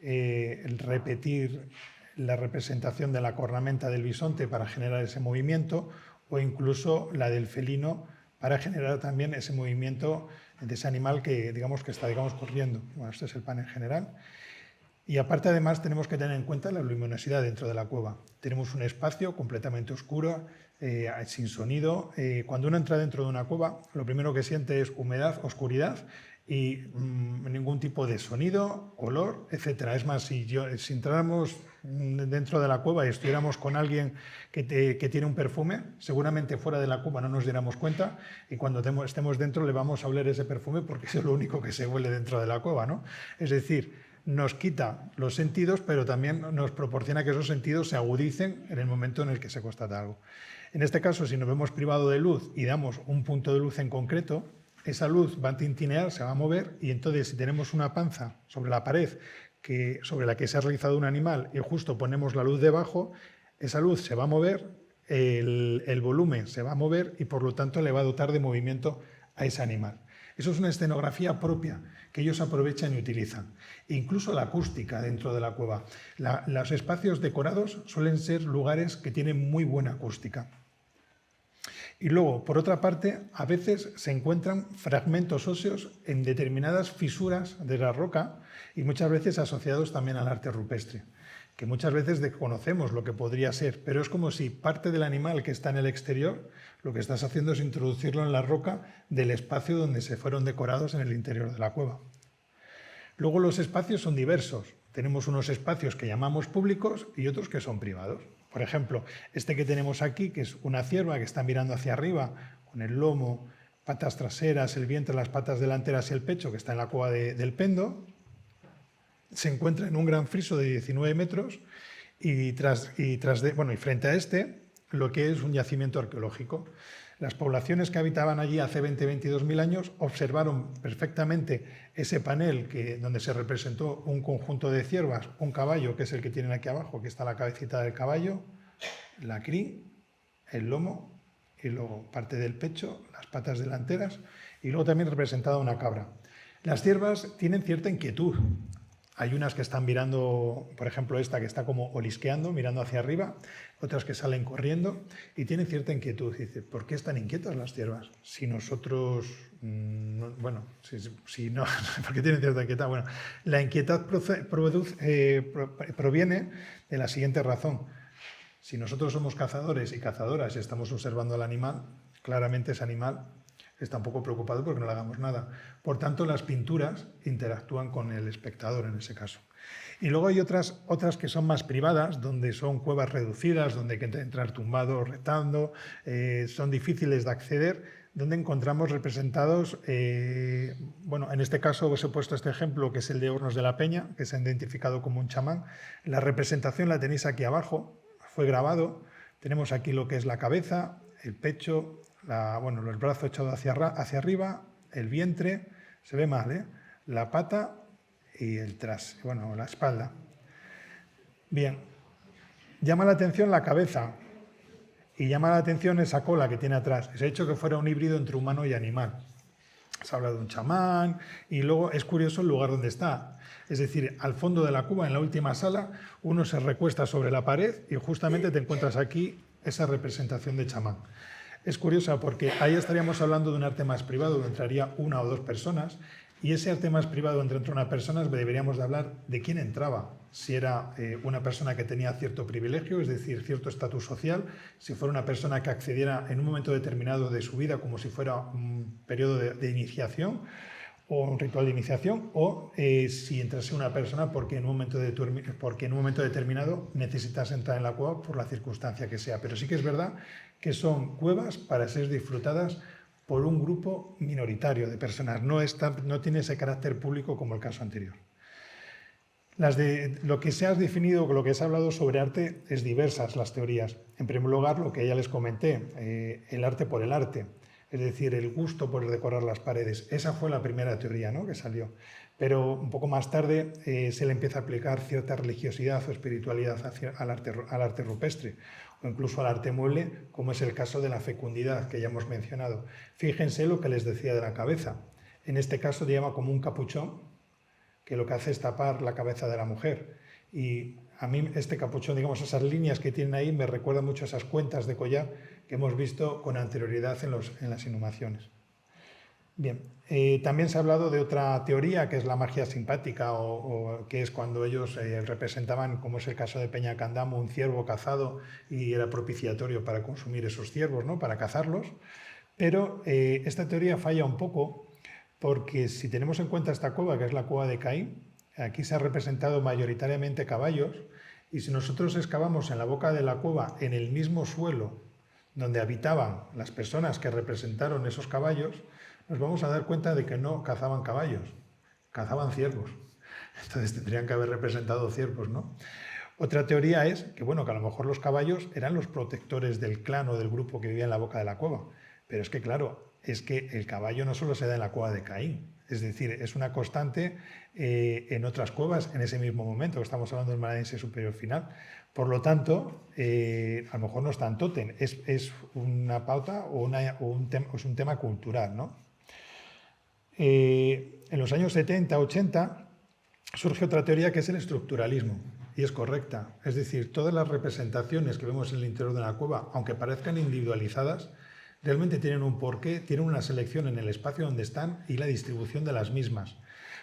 el repetir la representación de la cornamenta del bisonte para generar ese movimiento, o incluso la del felino para generar también ese movimiento de ese animal que está corriendo. Bueno, este es el panel general. Y aparte, además, tenemos que tener en cuenta la luminosidad dentro de la cueva. Tenemos un espacio completamente oscuro, sin sonido. Cuando uno entra dentro de una cueva, lo primero que siente es humedad, oscuridad y ningún tipo de sonido, olor, etc. Es más, si entráramos dentro de la cueva y estuviéramos con alguien que tiene un perfume, seguramente fuera de la cueva no nos diéramos cuenta y cuando estemos dentro le vamos a oler ese perfume porque es lo único que se huele dentro de la cueva, ¿no? Es decir, nos quita los sentidos, pero también nos proporciona que esos sentidos se agudicen en el momento en el que se constata algo. En este caso, si nos vemos privado de luz y damos un punto de luz en concreto, esa luz va a tintinear, se va a mover, y entonces si tenemos una panza sobre la pared sobre la que se ha realizado un animal y justo ponemos la luz debajo, esa luz se va a mover, el volumen se va a mover y por lo tanto le va a dotar de movimiento a ese animal. Eso es una escenografía propia que ellos aprovechan y utilizan. Incluso la acústica dentro de la cueva. Los espacios decorados suelen ser lugares que tienen muy buena acústica. Y luego, por otra parte, a veces se encuentran fragmentos óseos en determinadas fisuras de la roca y muchas veces asociados también al arte rupestre, que muchas veces desconocemos lo que podría ser, pero es como si parte del animal que está en el exterior, lo que estás haciendo es introducirlo en la roca del espacio donde se fueron decorados en el interior de la cueva. Luego los espacios son diversos. Tenemos unos espacios que llamamos públicos y otros que son privados. Por ejemplo, este que tenemos aquí, que es una cierva que está mirando hacia arriba, con el lomo, patas traseras, el vientre, las patas delanteras y el pecho, que está en la cueva del Pendo, se encuentra en un gran friso de 19 metros y frente a este, lo que es un yacimiento arqueológico. Las poblaciones que habitaban allí hace 20-22.000 años observaron perfectamente ese panel donde se representó un conjunto de ciervas, un caballo, que es el que tienen aquí abajo, que está la cabecita del caballo, la crin, el lomo, y luego parte del pecho, las patas delanteras, y luego también representada una cabra. Las ciervas tienen cierta inquietud. Hay unas que están mirando, por ejemplo esta que está como olisqueando, mirando hacia arriba, otras que salen corriendo y tienen cierta inquietud. Dice, ¿por qué están inquietas las ciervas? Si nosotros, ¿por qué tienen cierta inquietud? Bueno, la inquietud proviene de la siguiente razón. Si nosotros somos cazadores y cazadoras y estamos observando al animal, claramente ese animal está un poco preocupado porque no le hagamos nada. Por tanto, las pinturas interactúan con el espectador en ese caso. Y luego hay otras que son más privadas, donde son cuevas reducidas, donde hay que entrar tumbado, retando, son difíciles de acceder, donde encontramos representados, en este caso os he puesto este ejemplo, que es el de Hornos de la Peña, que se ha identificado como un chamán. La representación la tenéis aquí abajo, fue grabado. Tenemos aquí lo que es la cabeza, el pecho, el brazo echado hacia arriba, el vientre, se ve mal, la pata y la espalda. Bien, llama la atención la cabeza y llama la atención esa cola que tiene atrás. Se ha hecho que fuera un híbrido entre humano y animal. Se habla de un chamán y luego es curioso el lugar donde está. Es decir, al fondo de la cueva, en la última sala, uno se recuesta sobre la pared y justamente te encuentras aquí esa representación de chamán. Es curiosa porque ahí estaríamos hablando de un arte más privado, donde entraría una o dos personas, y ese arte más privado entre una persona deberíamos de hablar de quién entraba. Si era una persona que tenía cierto privilegio, es decir, cierto estatus social, si fuera una persona que accediera en un momento determinado de su vida como si fuera un periodo de iniciación o un ritual de iniciación, o si entrase una persona porque en un momento determinado necesitas entrar en la cueva por la circunstancia que sea. Pero sí que es verdad que son cuevas para ser disfrutadas por un grupo minoritario de personas, no tiene ese carácter público como el caso anterior. Lo que se ha definido, lo que se ha hablado sobre arte es diversas las teorías. En primer lugar, lo que ya les comenté, el arte por el arte, es decir, el gusto por decorar las paredes. Esa fue la primera teoría, ¿no?, que salió. Pero un poco más tarde se le empieza a aplicar cierta religiosidad o espiritualidad al arte rupestre o incluso al arte mueble, como es el caso de la fecundidad que ya hemos mencionado. Fíjense lo que les decía de la cabeza. En este caso se llama como un capuchón, que lo que hace es tapar la cabeza de la mujer. Y a mí este capuchón, digamos, esas líneas que tienen ahí me recuerdan mucho a esas cuentas de collar que hemos visto con anterioridad en las inhumaciones. Bien, también se ha hablado de otra teoría que es la magia simpática, o que es cuando ellos representaban, como es el caso de Peña Candamo, un ciervo cazado y era propiciatorio para consumir esos ciervos, ¿no?, para cazarlos. Pero esta teoría falla un poco porque si tenemos en cuenta esta cueva, que es la cueva de Caín, aquí se ha representado mayoritariamente caballos, y si nosotros excavamos en la boca de la cueva, en el mismo suelo donde habitaban las personas que representaron esos caballos, nos vamos a dar cuenta de que no cazaban caballos, cazaban ciervos. Entonces tendrían que haber representado ciervos, ¿no? Otra teoría es que, bueno, que a lo mejor los caballos eran los protectores del clan o del grupo que vivía en la boca de la cueva. Pero es que, claro, es que el caballo no solo se da en la cueva de Caín. Es decir, es una constante en otras cuevas en ese mismo momento. Estamos hablando del Maranhense Superior Final. Por lo tanto, a lo mejor no es tan tótem. Es una pauta o es un tema cultural, ¿no? En los años 70, 80, surge otra teoría que es el estructuralismo, y es correcta. Es decir, todas las representaciones que vemos en el interior de la cueva, aunque parezcan individualizadas, realmente tienen un porqué, tienen una selección en el espacio donde están y la distribución de las mismas.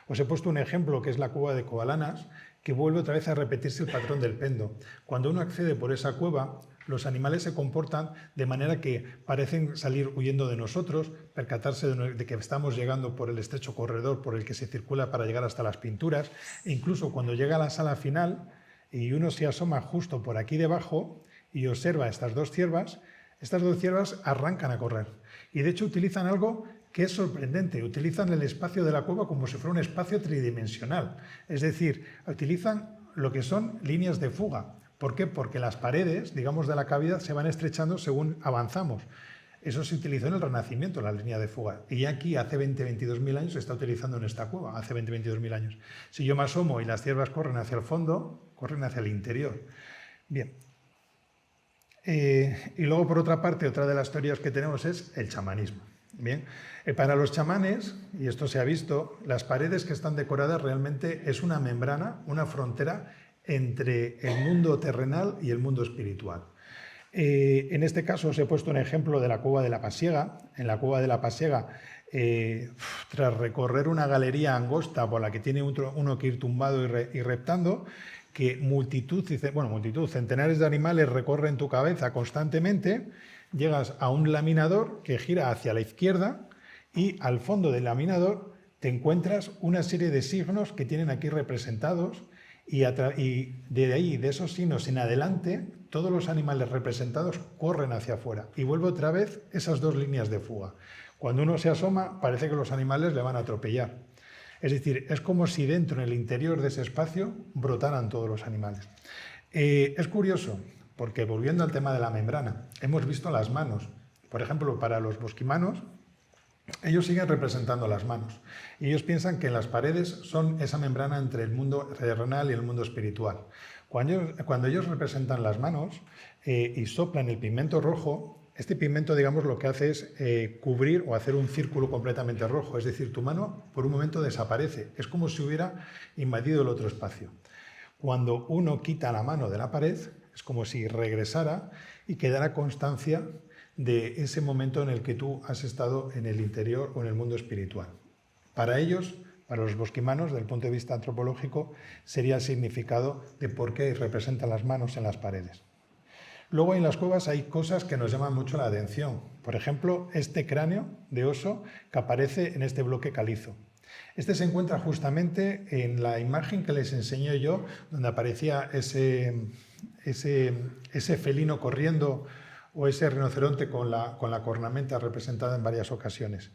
Os he puesto un ejemplo que es la cueva de Coalanas, que vuelve otra vez a repetirse el patrón del pendo. Cuando uno accede por esa cueva, los animales se comportan de manera que parecen salir huyendo de nosotros, percatarse de que estamos llegando por el estrecho corredor por el que se circula para llegar hasta las pinturas, e incluso cuando llega a la sala final y uno se asoma justo por aquí debajo y observa estas dos ciervas arrancan a correr. Y de hecho utilizan algo que es sorprendente, utilizan el espacio de la cueva como si fuera un espacio tridimensional. Es decir, utilizan lo que son líneas de fuga. ¿Por qué? Porque las paredes, digamos, de la cavidad se van estrechando según avanzamos. Eso se utilizó en el Renacimiento, la línea de fuga. Y aquí, hace 22.000 años, se está utilizando en esta cueva, hace 22.000 años. Si yo me asomo y las ciervas corren hacia el fondo, corren hacia el interior. Bien. Y luego, por otra parte, otra de las teorías que tenemos es el chamanismo. Bien. Para los chamanes, y esto se ha visto, las paredes que están decoradas realmente es una membrana, una frontera entre el mundo terrenal y el mundo espiritual. En este caso os he puesto un ejemplo de la cueva de la Pasiega. En la cueva de la Pasiega, tras recorrer una galería angosta por la que tiene uno que ir tumbado y reptando, que centenares de animales recorren tu cabeza constantemente, llegas a un laminador que gira hacia la izquierda y al fondo del laminador te encuentras una serie de signos que tienen aquí representados y de ahí, de esos signos en adelante, todos los animales representados corren hacia afuera y vuelve otra vez esas dos líneas de fuga. Cuando uno se asoma parece que los animales le van a atropellar. Es decir, es como si dentro, en el interior de ese espacio, brotaran todos los animales. Es curioso, porque volviendo al tema de la membrana, hemos visto las manos. Por ejemplo, para los bosquimanos, ellos siguen representando las manos. Y ellos piensan que las paredes son esa membrana entre el mundo terrenal y el mundo espiritual. Cuando ellos representan las manos y soplan el pigmento rojo, este pigmento, digamos, lo que hace es cubrir o hacer un círculo completamente rojo. Es decir, tu mano por un momento desaparece. Es como si hubiera invadido el otro espacio. Cuando uno quita la mano de la pared, es como si regresara y quedara constancia de ese momento en el que tú has estado en el interior o en el mundo espiritual. Para ellos, para los bosquimanos, desde el punto de vista antropológico, sería el significado de por qué representan las manos en las paredes. Luego en las cuevas hay cosas que nos llaman mucho la atención. Por ejemplo, este cráneo de oso que aparece en este bloque calizo. Este se encuentra justamente en la imagen que les enseñé yo, donde aparecía ese felino corriendo o ese rinoceronte con la cornamenta representada en varias ocasiones.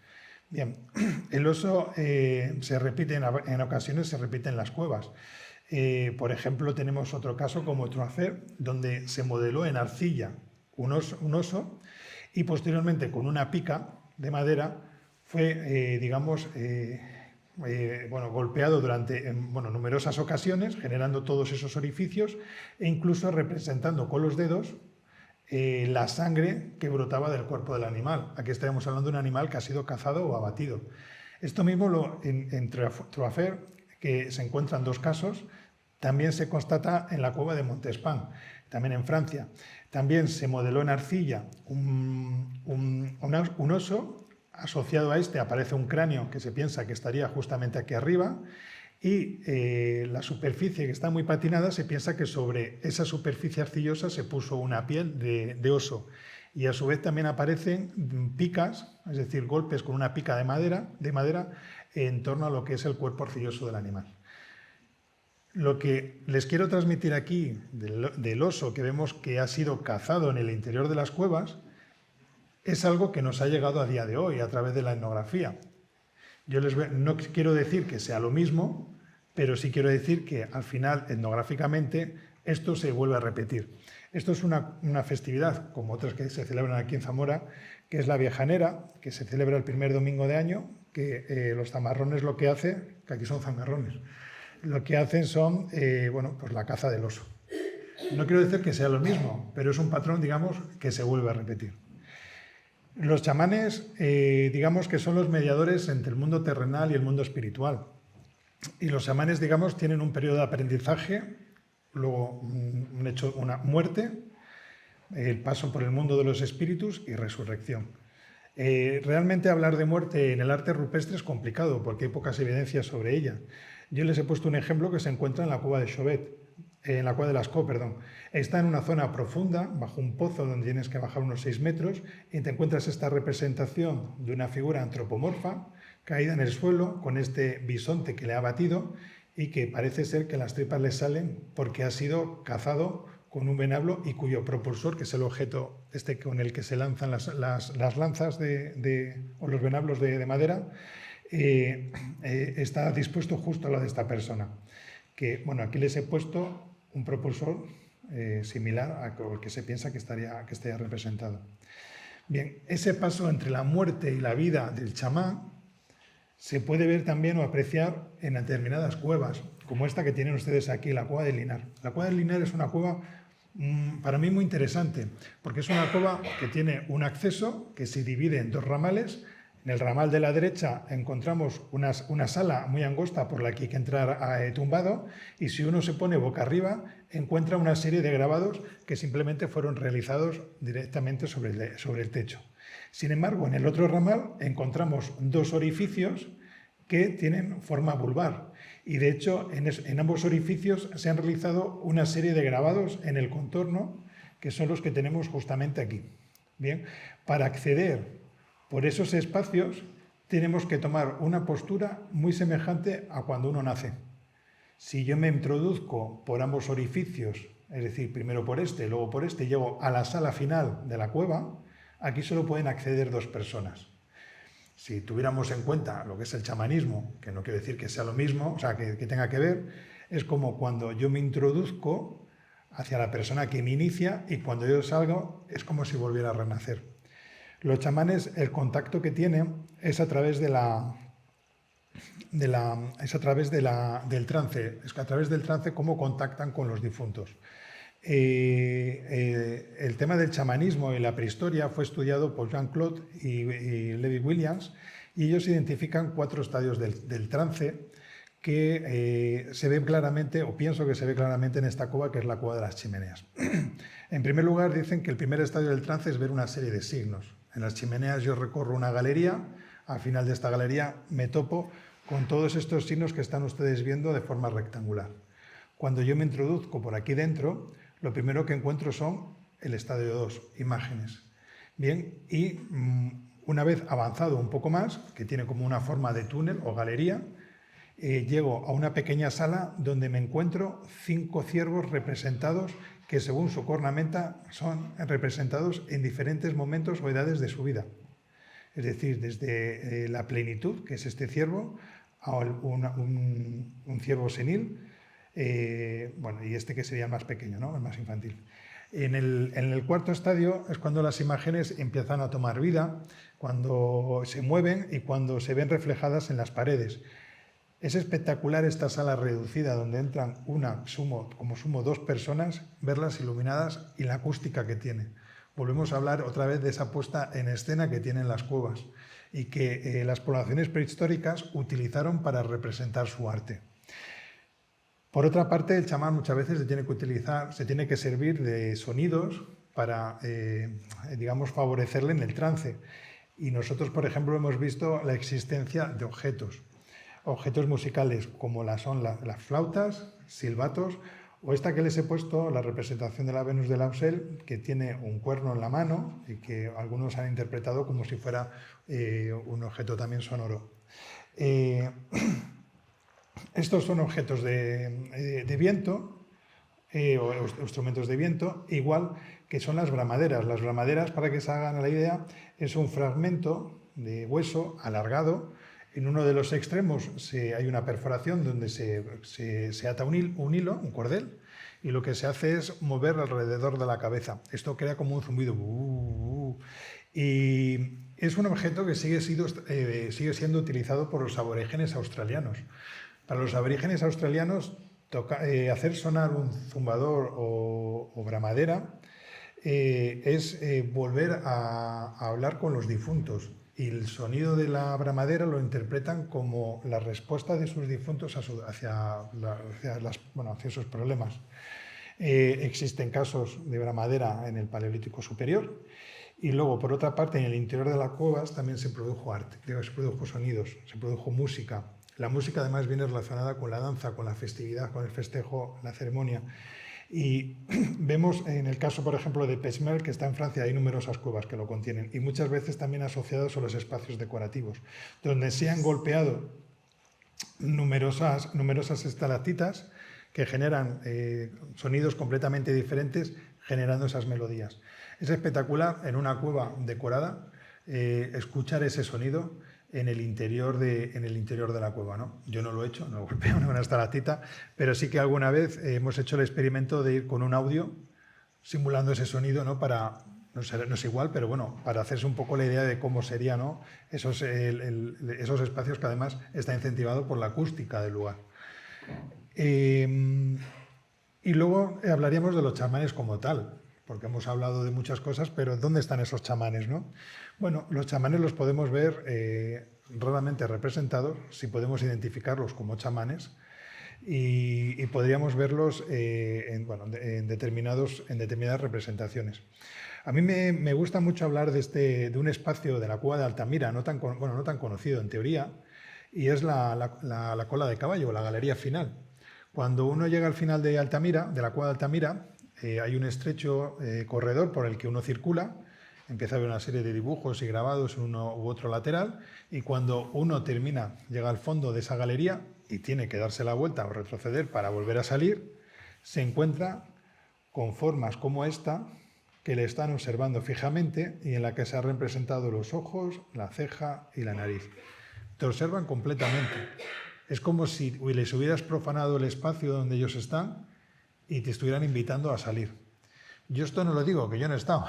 Bien, el oso se repite en ocasiones, se repite en las cuevas. Por ejemplo, tenemos otro caso como Troafer, donde se modeló en arcilla un oso y posteriormente con una pica de madera fue, golpeado durante numerosas ocasiones, generando todos esos orificios e incluso representando con los dedos la sangre que brotaba del cuerpo del animal. Aquí estaríamos hablando de un animal que ha sido cazado o abatido. Esto mismo en Troafer, que se encuentra en dos casos, también se constata en la cueva de Montespan, también en Francia. También se modeló en arcilla un oso. Asociado a este aparece un cráneo que se piensa que estaría justamente aquí arriba y la superficie, que está muy patinada, se piensa que sobre esa superficie arcillosa se puso una piel de oso. Y a su vez también aparecen picas, es decir, golpes con una pica de madera en torno a lo que es el cuerpo arcilloso del animal. Lo que les quiero transmitir aquí del oso que vemos que ha sido cazado en el interior de las cuevas es algo que nos ha llegado a día de hoy a través de la etnografía. Yo no quiero decir que sea lo mismo, pero sí quiero decir que al final, etnográficamente, esto se vuelve a repetir. Esto es una festividad, como otras que se celebran aquí en Zamora, que es la Viajanera, que se celebra el primer domingo de año, que los zamarrones lo que hacen, que aquí son zamarrones, lo que hacen son pues la caza del oso. No quiero decir que sea lo mismo, pero es un patrón, digamos, que se vuelve a repetir. Los chamanes, digamos que son los mediadores entre el mundo terrenal y el mundo espiritual. Y los chamanes, digamos, tienen un periodo de aprendizaje, luego una muerte, el paso por el mundo de los espíritus y resurrección. Realmente hablar de muerte en el arte rupestre es complicado porque hay pocas evidencias sobre ella. Yo les he puesto un ejemplo que se encuentra en la cueva de Chauvet, en la cueva de Lascaux, perdón. Está en una zona profunda, bajo un pozo donde tienes que bajar unos 6 metros y te encuentras esta representación de una figura antropomorfa caída en el suelo con este bisonte que le ha batido y que parece ser que las tripas le salen porque ha sido cazado con un venablo y cuyo propulsor, que es el objeto con el que se lanzan las lanzas o los venablos de madera, está dispuesto justo a la de esta persona. Que, aquí les he puesto un propulsor similar al que se piensa que estaría representado. Bien, ese paso entre la muerte y la vida del chamán se puede ver también o apreciar en determinadas cuevas, como esta que tienen ustedes aquí, la cueva del Linar. La cueva del Linar es una cueva para mí muy interesante, porque es una cueva que tiene un acceso que se divide en dos ramales. En el ramal de la derecha encontramos una sala muy angosta por la que hay que entrar tumbado, y si uno se pone boca arriba encuentra una serie de grabados que simplemente fueron realizados directamente sobre el techo. Sin embargo, en el otro ramal encontramos dos orificios que tienen forma vulvar y de hecho en ambos orificios se han realizado una serie de grabados en el contorno que son los que tenemos justamente aquí. Bien, para acceder por esos espacios tenemos que tomar una postura muy semejante a cuando uno nace. Si yo me introduzco por ambos orificios, es decir, primero por este, luego por este, y llego a la sala final de la cueva, aquí solo pueden acceder dos personas. Si tuviéramos en cuenta lo que es el chamanismo, que no quiere decir que sea lo mismo, o sea, que tenga que ver, es como cuando yo me introduzco hacia la persona que me inicia y cuando yo salgo es como si volviera a renacer. Los chamanes, el contacto que tienen es a través del trance, es a través del trance cómo contactan con los difuntos. El tema del chamanismo y la prehistoria fue estudiado por Jean-Claude y Levi Williams, y ellos identifican 4 estadios del trance que se ve claramente, o pienso que se ve claramente en esta cueva, que es la cueva de las chimeneas. En primer lugar, dicen que el primer estadio del trance es ver una serie de signos. En las chimeneas yo recorro una galería, al final de esta galería me topo con todos estos signos que están ustedes viendo de forma rectangular. Cuando yo me introduzco por aquí dentro, lo primero que encuentro son el estadio 2, imágenes. Bien, y una vez avanzado un poco más, que tiene como una forma de túnel o galería, llego a una pequeña sala donde me encuentro 5 ciervos representados que según su cornamenta son representados en diferentes momentos o edades de su vida. Es decir, desde la plenitud, que es este ciervo, a un ciervo senil, bueno, y este que sería el más pequeño, ¿no? El más infantil. En el cuarto estadio es cuando las imágenes empiezan a tomar vida, cuando se mueven y cuando se ven reflejadas en las paredes. Es espectacular esta sala reducida donde entran como sumo 2 personas, verlas iluminadas y la acústica que tiene. Volvemos a hablar otra vez de esa puesta en escena que tienen las cuevas y que las poblaciones prehistóricas utilizaron para representar su arte. Por otra parte, el chamán muchas veces se tiene que servir de sonidos para, digamos, favorecerle en el trance. Y nosotros, por ejemplo, hemos visto la existencia de objetos musicales como son las flautas, silbatos, o esta que les he puesto, la representación de la Venus de Lausel, que tiene un cuerno en la mano y que algunos han interpretado como si fuera un objeto también sonoro. Estos son objetos de viento, o instrumentos de viento, igual que son las bramaderas. Las bramaderas, para que se hagan la idea, es un fragmento de hueso alargado. En uno de los extremos hay una perforación donde se ata un hilo, un cordel, y lo que se hace es mover alrededor de la cabeza. Esto crea como un zumbido. Y es un objeto que sigue siendo utilizado por los aborígenes australianos. Para los aborígenes australianos, hacer sonar un zumbador o bramadera es volver a hablar con los difuntos. Y el sonido de la bramadera lo interpretan como la respuesta de sus difuntos hacia sus problemas. Existen casos de bramadera en el Paleolítico Superior. Y luego, por otra parte, en el interior de las cuevas también se produjo arte, se produjo sonidos, se produjo música. La música además viene relacionada con la danza, con la festividad, con el festejo, la ceremonia. Y vemos en el caso, por ejemplo, de Pechmerle, que está en Francia, hay numerosas cuevas que lo contienen y muchas veces también asociados a los espacios decorativos, donde se han golpeado numerosas estalactitas que generan sonidos completamente diferentes, generando esas melodías. Es espectacular en una cueva decorada escuchar ese sonido en el interior de la cueva, ¿no? Yo no lo he hecho, no he golpeado una estalactita, pero sí que alguna vez hemos hecho el experimento de ir con un audio simulando ese sonido, ¿no? No es igual, pero bueno, para hacerse un poco la idea de cómo sería, ¿no? esos espacios que además está incentivado por la acústica del lugar. Y luego hablaríamos de los chamanes como tal, porque hemos hablado de muchas cosas, pero ¿dónde están esos chamanes, no? Bueno, los chamanes los podemos ver raramente representados, si podemos identificarlos como chamanes, y podríamos verlos en determinadas representaciones. A mí me gusta mucho hablar de un espacio de la cueva de Altamira, no tan conocido en teoría, y es la cola de caballo, la galería final. Cuando uno llega al final de Altamira, de la cueva de Altamira, hay un estrecho corredor por el que uno circula, empieza a ver una serie de dibujos y grabados en uno u otro lateral, y cuando uno llega al fondo de esa galería y tiene que darse la vuelta o retroceder para volver a salir, se encuentra con formas como esta que le están observando fijamente y en la que se han representado los ojos, la ceja y la nariz. Te observan completamente. Es como si les hubieras profanado el espacio donde ellos están y te estuvieran invitando a salir. Yo esto no lo digo, que yo no he estado,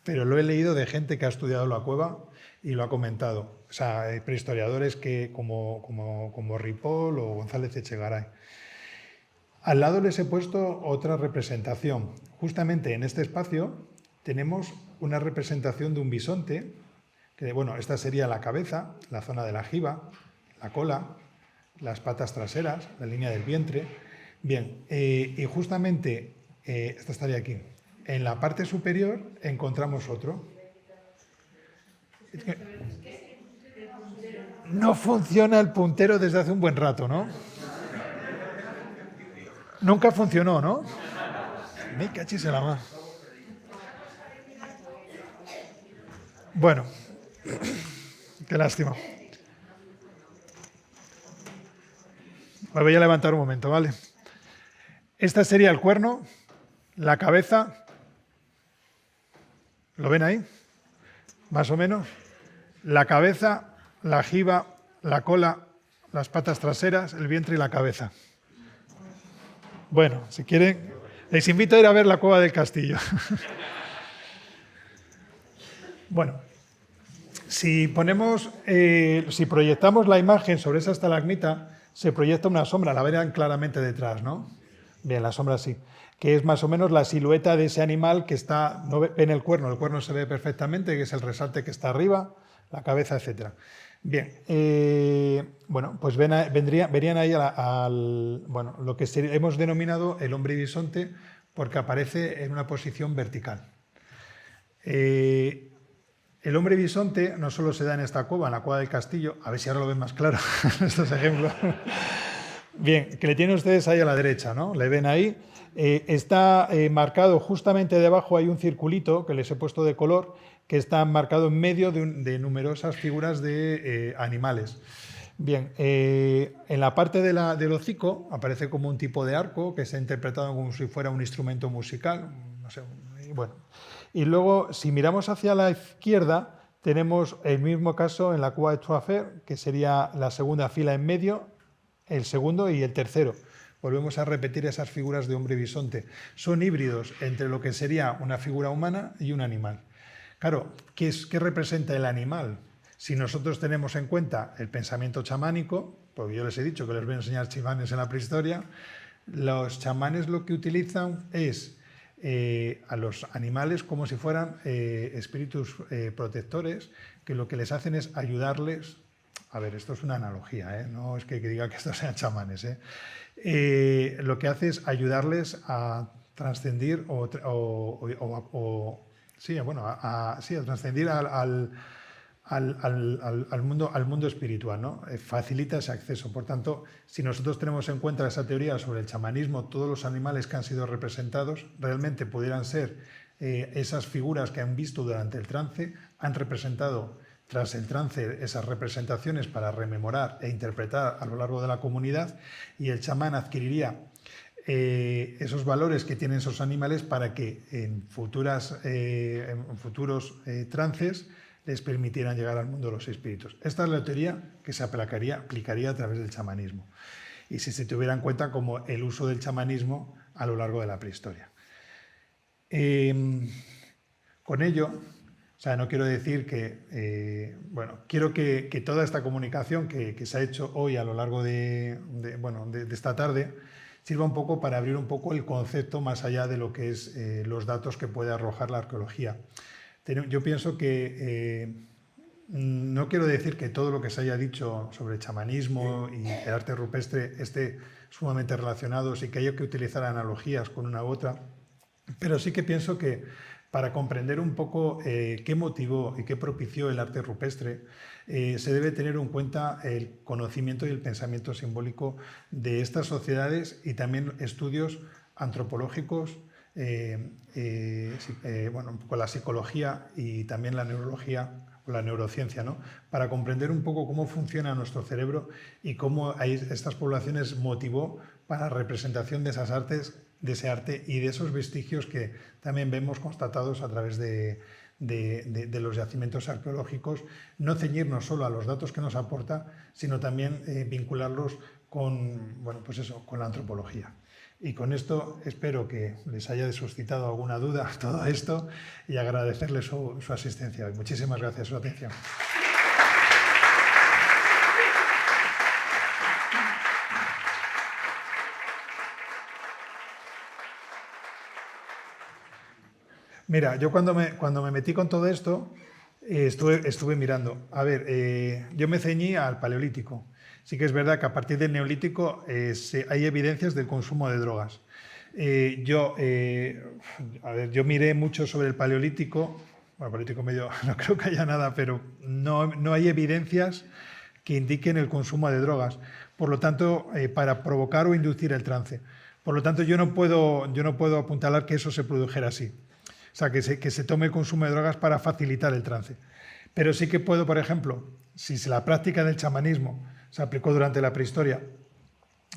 pero lo he leído de gente que ha estudiado la cueva y lo ha comentado. O sea, hay prehistoriadores como Ripoll o González Echegaray. Al lado les he puesto otra representación. Justamente en este espacio tenemos una representación de un bisonte, que bueno, esta sería la cabeza, la zona de la jiba, la cola, las patas traseras, la línea del vientre. Bien, y justamente, esta estaría aquí. En la parte superior encontramos otro. Es que no funciona el puntero desde hace un buen rato, ¿no? Nunca funcionó, ¿no? Me cachis en la mano. Bueno, qué lástima. Me voy a levantar un momento, ¿vale? Este sería el cuerno, la cabeza. ¿Lo ven ahí? Más o menos. La cabeza, la jiba, la cola, las patas traseras, el vientre y la cabeza. Bueno, si quieren, les invito a ir a ver la cueva del castillo. Bueno, si proyectamos la imagen sobre esa estalagmita, se proyecta una sombra, la verán claramente detrás, ¿no? Bien, la sombra sí, que es más o menos la silueta de ese animal que está, no ven el cuerno se ve perfectamente, que es el resalte que está arriba, la cabeza, etcétera. Bien, bueno, pues verían ahí lo que hemos denominado el hombre bisonte porque aparece en una posición vertical. El hombre bisonte no solo se da en esta cueva, en la cueva del castillo, a ver si ahora lo ven más claro estos ejemplos. Bien, que le tienen ustedes ahí a la derecha, ¿no? Le ven ahí. Está marcado justamente debajo, hay un circulito que les he puesto de color, que está marcado en medio de numerosas figuras de animales. Bien, en la parte del hocico aparece como un tipo de arco que se ha interpretado como si fuera un instrumento musical. No sé, bueno. Y luego, si miramos hacia la izquierda, tenemos el mismo caso en la cueva de Troafer, que sería la segunda fila en medio, el segundo y el tercero. Volvemos a repetir esas figuras de hombre bisonte. Son híbridos entre lo que sería una figura humana y un animal. Claro, ¿qué representa el animal? Si nosotros tenemos en cuenta el pensamiento chamánico, porque yo les he dicho que les voy a enseñar chamanes en la prehistoria, los chamanes lo que utilizan es a los animales como si fueran espíritus protectores, que lo que les hacen es ayudarles. A ver, esto es una analogía, no es que diga que estos sean chamanes. Lo que hace es ayudarles a trascendir a trascendir al mundo espiritual, ¿no? Facilita ese acceso. Por tanto, si nosotros tenemos en cuenta esa teoría sobre el chamanismo, todos los animales que han sido representados realmente pudieran ser esas figuras que han visto durante el trance, han representado tras el trance esas representaciones para rememorar e interpretar a lo largo de la comunidad, y el chamán adquiriría esos valores que tienen esos animales para que en futuros trances les permitieran llegar al mundo de los espíritus. Esta es la teoría que se aplicaría a través del chamanismo, y si se tuviera en cuenta como el uso del chamanismo a lo largo de la prehistoria. Con ello, no quiero decir que, quiero que toda esta comunicación que se ha hecho hoy a lo largo de esta tarde sirva un poco para abrir un poco el concepto más allá de lo que es los datos que puede arrojar la arqueología. Yo pienso que no quiero decir que todo lo que se haya dicho sobre chamanismo y el arte rupestre esté sumamente relacionados y que haya que utilizar analogías con una u otra, pero sí que pienso que para comprender un poco qué motivó y qué propició el arte rupestre, se debe tener en cuenta el conocimiento y el pensamiento simbólico de estas sociedades y también estudios antropológicos, un poco la psicología y también la neurología o la neurociencia, ¿no? Para comprender un poco cómo funciona nuestro cerebro y cómo estas poblaciones motivó para la representación de esas artes, de ese arte y de esos vestigios que también vemos constatados a través de los yacimientos arqueológicos, no ceñirnos solo a los datos que nos aporta, sino también vincularlos con la antropología. Y con esto espero que les haya suscitado alguna duda todo esto y agradecerles su asistencia hoy. Muchísimas gracias por su atención. Mira, yo cuando me metí con todo esto, estuve mirando. A ver, yo me ceñí al Paleolítico. sí que es verdad que a partir del Neolítico hay evidencias del consumo de drogas. Yo miré mucho sobre el Paleolítico. Bueno, Paleolítico medio no creo que haya nada, pero no hay evidencias que indiquen el consumo de drogas. Por lo tanto, para provocar o inducir el trance. Por lo tanto, yo no puedo apuntalar que eso se produjera así. O sea, que se tome el consumo de drogas para facilitar el trance. Pero sí que puedo, por ejemplo, si la práctica del chamanismo se aplicó durante la prehistoria,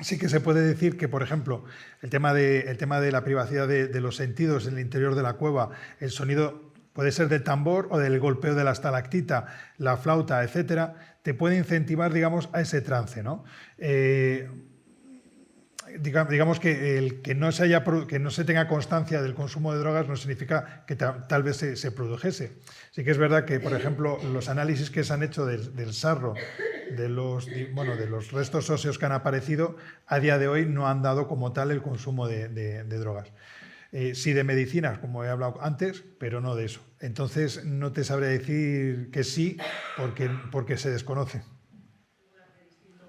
sí que se puede decir que, por ejemplo, el tema de la privacidad de los sentidos en el interior de la cueva, el sonido puede ser del tambor o del golpeo de la estalactita, la flauta, etcétera, te puede incentivar, digamos, a ese trance, ¿no? Digamos que que no se tenga constancia del consumo de drogas no significa que tal vez se produjese. Sí que es verdad que, por ejemplo, los análisis que se han hecho del sarro, de los restos óseos que han aparecido, a día de hoy no han dado como tal el consumo de drogas. Sí de medicinas, como he hablado antes, pero no de eso. Entonces no te sabré decir que sí porque se desconoce.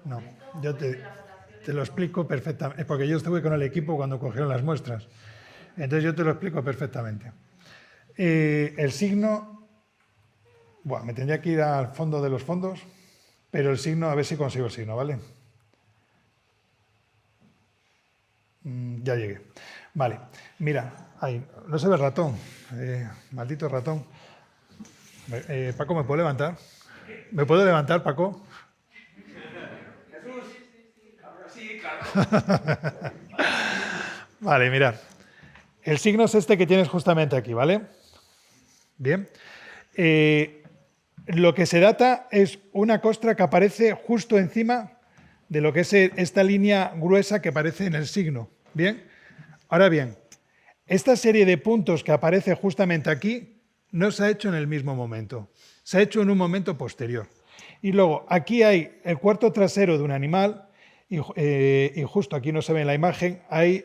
No, yo te lo explico perfectamente, porque yo estuve con el equipo cuando cogieron las muestras. Entonces yo te lo explico perfectamente. El signo, bueno, me tendría que ir al fondo de los fondos, pero el signo, a ver si consigo el signo, ¿vale? Ya llegué. Vale, mira, ahí, no se ve el ratón, maldito ratón. Paco, ¿me puedo levantar? ¿Me puedo levantar, Paco? Sí, claro. Vale, mirad. El signo es este que tienes justamente aquí, ¿vale? Bien. Lo que se data es una costra que aparece justo encima de lo que es esta línea gruesa que aparece en el signo. Bien. Ahora bien, esta serie de puntos que aparece justamente aquí no se ha hecho en el mismo momento. Se ha hecho en un momento posterior. Y luego, aquí hay el cuarto trasero de un animal y justo aquí no se ve en la imagen, hay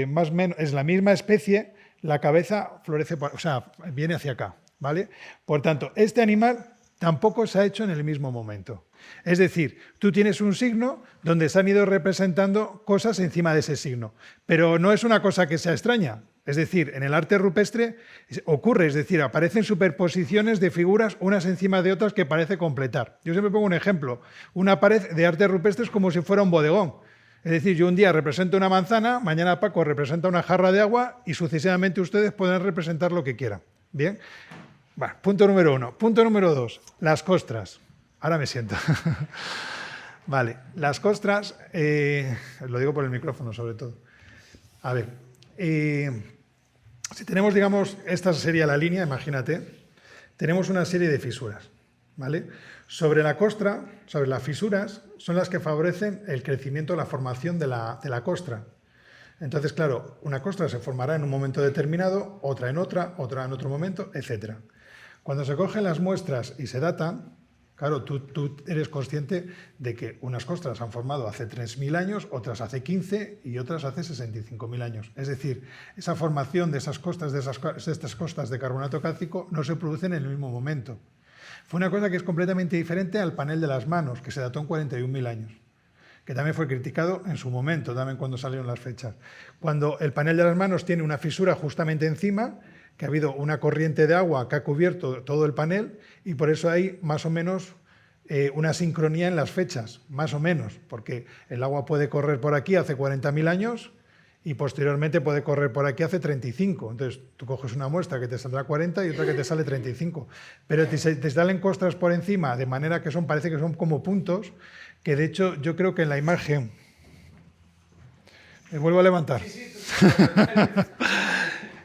más o menos, es la misma especie, la cabeza florece, o sea, viene hacia acá, ¿vale? Por tanto, este animal tampoco se ha hecho en el mismo momento. Es decir, tú tienes un signo donde se han ido representando cosas encima de ese signo, pero no es una cosa que sea extraña. Es decir, en el arte rupestre ocurre, es decir, aparecen superposiciones de figuras unas encima de otras que parece completar. Yo siempre pongo un ejemplo. Una pared de arte rupestre es como si fuera un bodegón. Es decir, yo un día represento una manzana, mañana Paco representa una jarra de agua y sucesivamente ustedes pueden representar lo que quieran. Bien. Bueno, punto número 1. Punto número 2. Las costras. Ahora me siento. Vale, las costras, lo digo por el micrófono sobre todo. A ver, si tenemos, digamos, esta sería la línea, imagínate, tenemos una serie de fisuras, ¿vale? Sobre la costra, sobre las fisuras, son las que favorecen el crecimiento, la formación de la costra. Entonces, claro, una costra se formará en un momento determinado, otra en otro momento, etc. Cuando se cogen las muestras y se datan, claro, tú eres consciente de que unas costras han formado hace 3.000 años, otras hace 15 y otras hace 65.000 años. Es decir, esa formación de esas costas, de estas costas de carbonato cálcico no se producen en el mismo momento. Fue una cosa que es completamente diferente al panel de las manos, que se dató en 41.000 años, que también fue criticado en su momento, también cuando salieron las fechas. Cuando el panel de las manos tiene una fisura justamente encima, que ha habido una corriente de agua que ha cubierto todo el panel y por eso hay más o menos una sincronía en las fechas, más o menos, porque el agua puede correr por aquí hace 40.000 años y posteriormente puede correr por aquí hace 35. Entonces tú coges una muestra que te saldrá 40 y otra que te sale 35. Pero te salen costras por encima de manera que parece que son como puntos, que de hecho yo creo que en la imagen... ¿Me vuelvo a levantar? Sí.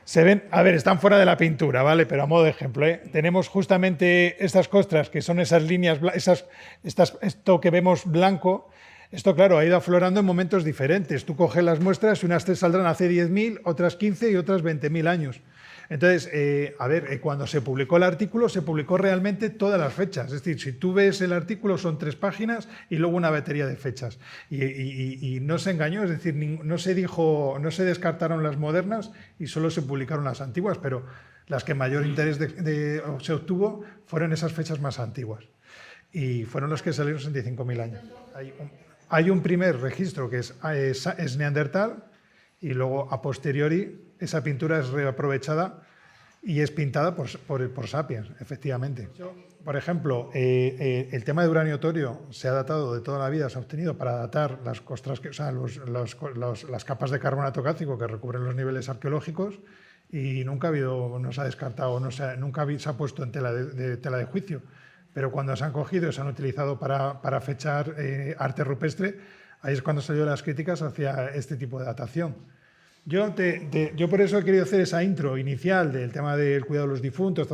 Se ven, a ver, están fuera de la pintura, ¿vale? Pero a modo de ejemplo, tenemos justamente estas costras, que son esas líneas, esto que vemos blanco, esto, claro, ha ido aflorando en momentos diferentes. Tú coges las muestras y unas te saldrán hace 10.000, otras 15 y otras 20.000 años. Entonces, cuando se publicó el artículo, se publicó realmente todas las fechas. Es decir, si tú ves el artículo, son 3 páginas y luego una batería de fechas. Y no se engañó, es decir, no se descartaron las modernas y solo se publicaron las antiguas, pero las que mayor interés se obtuvo fueron esas fechas más antiguas. y fueron los que salieron 65.000 años. Hay un primer registro que es neandertal y luego a posteriori esa pintura es reaprovechada y es pintada por Sapiens, efectivamente. Por ejemplo, el tema de uranio torio se ha datado de toda la vida, se ha obtenido para datar las costras, o sea, las capas de carbonato cálcico que recubren los niveles arqueológicos y nunca ha habido, no se ha descartado, nunca se ha puesto en tela de juicio. Pero cuando se han cogido y se han utilizado para fechar arte rupestre, ahí es cuando salieron las críticas hacia este tipo de datación. Yo por eso he querido hacer esa intro inicial del tema del cuidado de los difuntos,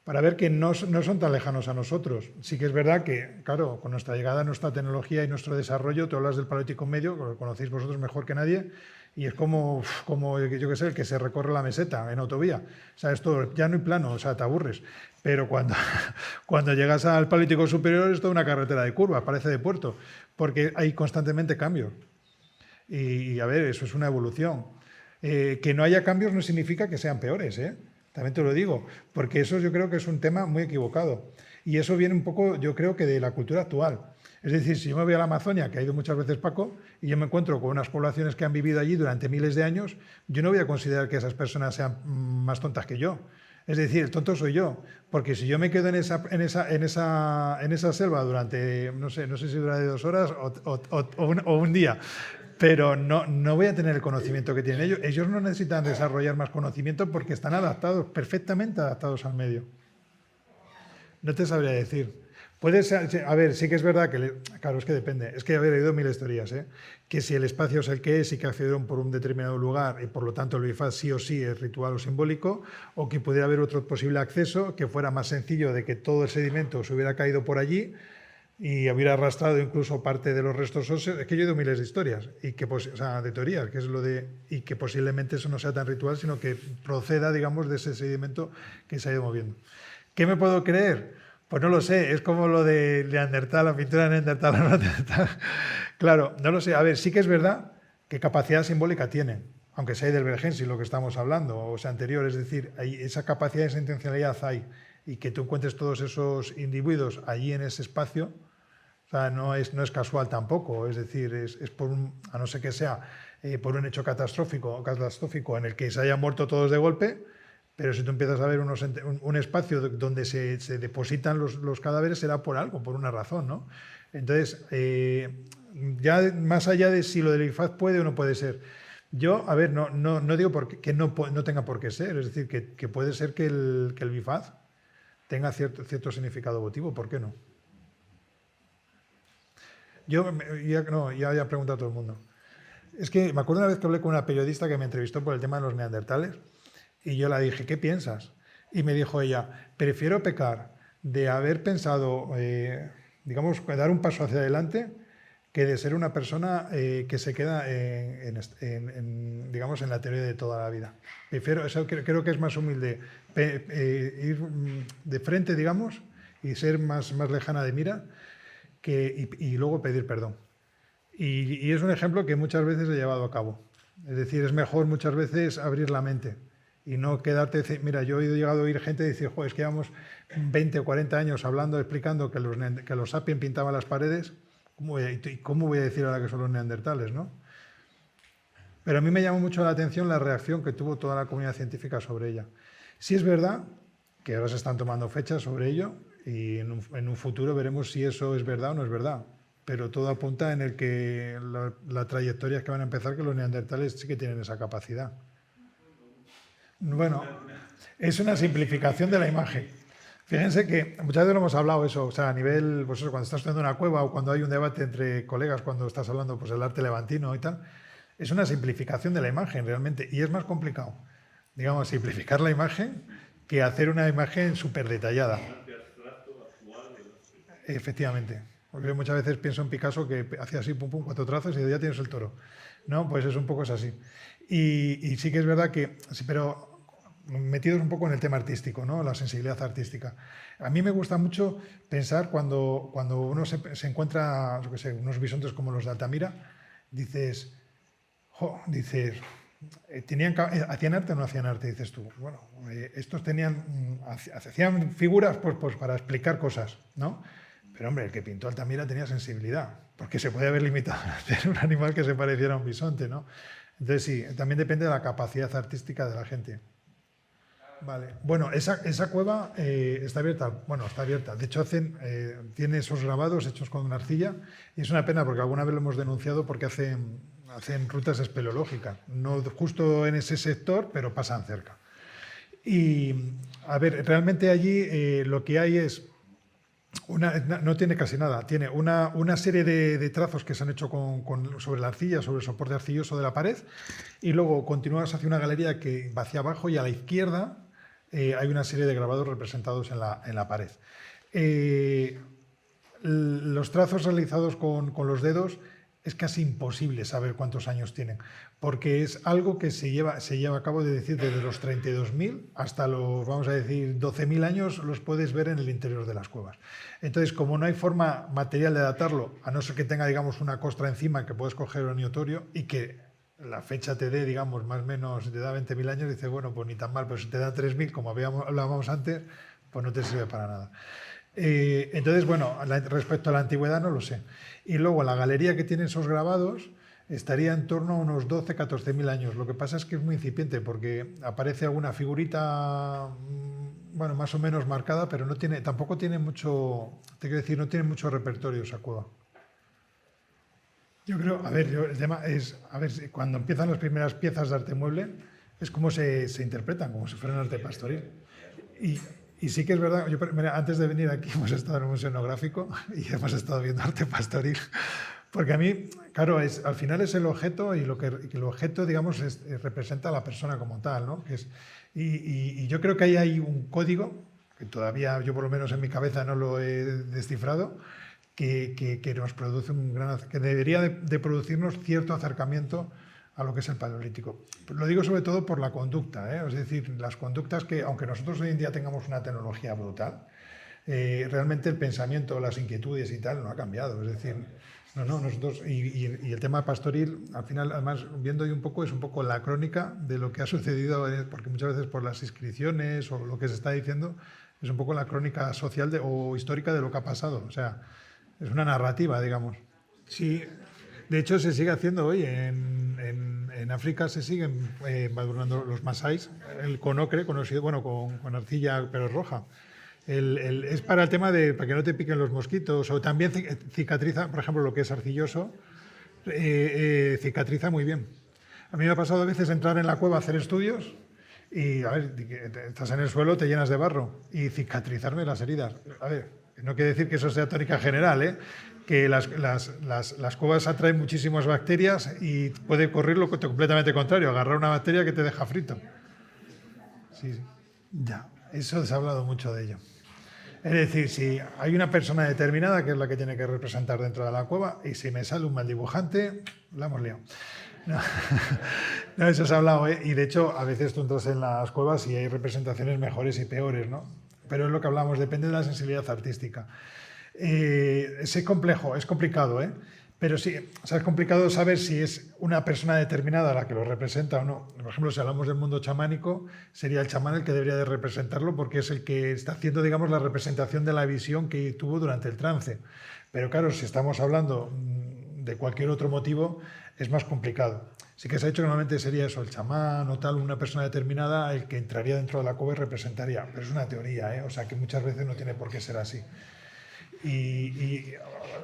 para ver que no son tan lejanos a nosotros. Sí que es verdad que, claro, con nuestra llegada, nuestra tecnología y nuestro desarrollo, tú hablas del Paleolítico Medio, que lo conocéis vosotros mejor que nadie, y es como yo qué sé, el que se recorre la meseta en autovía. O sea, esto ya no hay plano, o sea, te aburres. Pero cuando llegas al Paleolítico Superior es toda una carretera de curvas, parece de puerto, porque hay constantemente cambios. Y a ver, eso es una evolución. Que no haya cambios no significa que sean peores, ¿eh? También te lo digo, porque eso yo creo que es un tema muy equivocado. Y eso viene un poco, yo creo que de la cultura actual. Es decir, si yo me voy a la Amazonia, que ha ido muchas veces Paco, y yo me encuentro con unas poblaciones que han vivido allí durante miles de años, yo no voy a considerar que esas personas sean más tontas que yo. Es decir, el tonto soy yo, porque si yo me quedo en esa selva durante, no sé si dura de 2 horas o un día, pero no voy a tener el conocimiento que tienen ellos. Ellos no necesitan desarrollar más conocimiento porque están adaptados, perfectamente adaptados al medio. No te sabría decir. Puede ser, a ver, sí que es verdad que, claro, es que depende. Es que, a ver, he oído mil teorías, ¿eh? Que si el espacio es el que es y que accedieron por un determinado lugar y por lo tanto el bifaz sí o sí es ritual o simbólico, o que pudiera haber otro posible acceso que fuera más sencillo de que todo el sedimento se hubiera caído por allí y hubiera arrastrado incluso parte de los restos óseos. Es que yo he oído miles de historias, y que, o sea, de teorías, que es lo de, y que posiblemente eso no sea tan ritual, sino que proceda, digamos, de ese sedimento que se ha ido moviendo. ¿Qué me puedo creer? Pues no lo sé, es como lo de Neandertal, la pintura de Neandertal. Claro, no lo sé. A ver, sí que es verdad que capacidad simbólica tienen, aunque sea del Heidelbergensis, lo que estamos hablando, o sea, anterior, es decir, esa capacidad, esa intencionalidad hay, y que tú encuentres todos esos individuos allí en ese espacio, o sea, no es casual tampoco, es decir, es por a no ser que sea por un hecho catastrófico en el que se hayan muerto todos de golpe. Pero si tú empiezas a ver un espacio donde se depositan los cadáveres, será por algo, por una razón, ¿no? Entonces, ya más allá de si lo del bifaz puede o no puede ser, yo, a ver, no digo que no tenga por qué ser, es decir, que puede ser que el bifaz tenga cierto significado votivo, ¿por qué no? Yo ya he preguntado a todo el mundo. Es que me acuerdo una vez que hablé con una periodista que me entrevistó por el tema de los neandertales. Y yo la dije, ¿qué piensas? Y me dijo ella, prefiero pecar de haber pensado, digamos, dar un paso hacia adelante que de ser una persona que se queda digamos, en la teoría de toda la vida. Prefiero, eso creo que es más humilde, ir de frente, digamos, y ser más lejana de mira y luego pedir perdón. Y es un ejemplo que muchas veces he llevado a cabo. Es decir, es mejor muchas veces abrir la mente y no quedarte. Mira, yo he llegado a oír gente decir, joder, es que llevamos 20 o 40 años hablando, explicando que los sapiens pintaban las paredes. ¿Cómo voy a decir ahora que son los neandertales, no? Pero a mí me llamó mucho la atención la reacción que tuvo toda la comunidad científica sobre ella. Sí es verdad que ahora se están tomando fechas sobre ello y en un futuro veremos si eso es verdad o no es verdad. Pero todo apunta en el que la trayectoria es que van a empezar, que los neandertales sí que tienen esa capacidad. Bueno, es una simplificación de la imagen. Fíjense que muchas veces lo hemos hablado eso, o sea, a nivel, pues eso, cuando estás estudiando una cueva o cuando hay un debate entre colegas, cuando estás hablando pues el arte levantino y tal, es una simplificación de la imagen realmente y es más complicado, digamos, simplificar la imagen que hacer una imagen súper detallada. Efectivamente, porque muchas veces pienso en Picasso que hacía así, pum, pum, 4 trazos y ya tienes el toro. No, pues es un poco así. Y sí que es verdad que, sí, pero metidos un poco en el tema artístico, ¿no? La sensibilidad artística. A mí me gusta mucho pensar cuando uno se encuentra, yo qué sé, unos bisontes como los de Altamira, dices, ¿hacían arte o no hacían arte? Dices tú, bueno, estos hacían figuras pues para explicar cosas, ¿no? Pero hombre, el que pintó Altamira tenía sensibilidad, porque se puede haber limitado a hacer un animal que se pareciera a un bisonte, ¿no? Entonces sí, también depende de la capacidad artística de la gente. Vale. Bueno, esa cueva está abierta. Bueno, está abierta. De hecho, tiene esos grabados hechos con arcilla y es una pena porque alguna vez lo hemos denunciado porque hacen rutas espeleológicas. No justo en ese sector, pero pasan cerca. Y, a ver, realmente allí lo que hay es no tiene casi nada, tiene una serie de trazos que se han hecho sobre la arcilla, sobre el soporte arcilloso de la pared, y luego continúas hacia una galería que va hacia abajo y a la izquierda hay una serie de grabados representados en la pared. Los trazos realizados con los dedos es casi imposible saber cuántos años tienen, porque es algo que se lleva a cabo desde los 32.000 hasta los, vamos a decir, 12.000 años, los puedes ver en el interior de las cuevas. Entonces, como no hay forma material de datarlo, a no ser que tenga, digamos, una costra encima que puedes coger oniatorio y que la fecha te dé, digamos, más o menos, te da 20.000 años, dices, bueno, pues ni tan mal, pero si te da 3.000, como hablábamos antes, pues no te sirve para nada. Entonces, bueno, respecto a la antigüedad no lo sé. Y luego la galería que tiene esos grabados estaría en torno a unos 12, 14.000 años. Lo que pasa es que es muy incipiente porque aparece alguna figurita, bueno, más o menos marcada, pero tampoco tiene mucho, te quiero decir, no tiene mucho repertorio esa cueva. Yo creo, a ver, el tema es, a ver, cuando empiezan las primeras piezas de arte mueble, es como se interpretan, como si fueran arte pastoril. Y sí que es verdad, mira, antes de venir aquí hemos estado en un museo etnográfico y hemos estado viendo arte pastoril, porque a mí, claro, al final es el objeto y el objeto, digamos, representa a la persona como tal, ¿no? Y yo creo que ahí hay un código, que todavía yo por lo menos en mi cabeza no lo he descifrado, que nos produce que debería de producirnos cierto acercamiento a lo que es el Paleolítico. Lo digo sobre todo por la conducta, es decir, las conductas que, aunque nosotros hoy en día tengamos una tecnología brutal, realmente el pensamiento, las inquietudes y tal no ha cambiado. Es decir, nosotros, y el tema pastoril, al final, además, viendo ahí un poco, es un poco la crónica de lo que ha sucedido, porque muchas veces por las inscripciones o lo que se está diciendo, es un poco la crónica social o histórica de lo que ha pasado. O sea, es una narrativa, digamos. Sí, de hecho se sigue haciendo hoy. En África se siguen madurando los masáis, con ocre, conocido, bueno, con arcilla pero roja. Es para el tema para que no te piquen los mosquitos, o también cicatriza, por ejemplo, lo que es arcilloso, cicatriza muy bien. A mí me ha pasado a veces entrar en la cueva a hacer estudios y, a ver, estás en el suelo, te llenas de barro y cicatrizarme las heridas. A ver, no quiere decir que eso sea tónica general, que las cuevas atraen muchísimas bacterias y puede ocurrir lo completamente contrario, agarrar una bacteria que te deja frito. Sí, ya, eso se ha hablado mucho de ello. Es decir, si hay una persona determinada que es la que tiene que representar dentro de la cueva y si me sale un mal dibujante, la hemos liado. No, eso se ha hablado, y de hecho a veces tú entras en las cuevas y hay representaciones mejores y peores, ¿no? Pero es lo que hablamos, depende de la sensibilidad artística. Es complejo, es complicado, pero sí, o sea, es complicado saber si es una persona determinada la que lo representa o no. Por ejemplo, si hablamos del mundo chamánico, sería el chamán el que debería de representarlo porque es el que está haciendo, digamos, la representación de la visión que tuvo durante el trance. Pero claro, si estamos hablando de cualquier otro motivo, es más complicado. Sí que se ha dicho que normalmente sería eso, el chamán o tal, una persona determinada, el que entraría dentro de la cueva y representaría. Pero es una teoría, o sea, que muchas veces no tiene por qué ser así. Y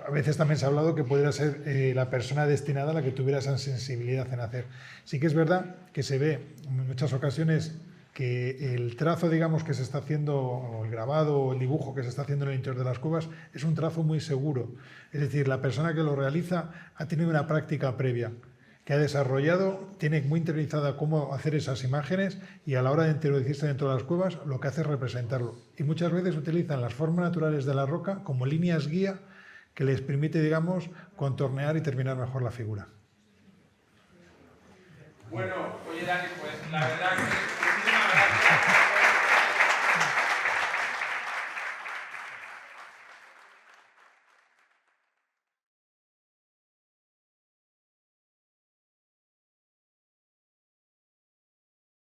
a veces también se ha hablado que podría ser la persona destinada a la que tuviera esa sensibilidad en hacer. Sí que es verdad que se ve en muchas ocasiones que el trazo, digamos, que se está haciendo, o el grabado o el dibujo que se está haciendo en el interior de las cuevas, es un trazo muy seguro. Es decir, la persona que lo realiza ha tenido una práctica previa, que ha desarrollado, tiene muy interiorizada cómo hacer esas imágenes y a la hora de introducirse dentro de las cuevas lo que hace es representarlo. Y muchas veces utilizan las formas naturales de la roca como líneas guía que les permite, digamos, contornear y terminar mejor la figura. Bueno, oye Dani, pues la verdad que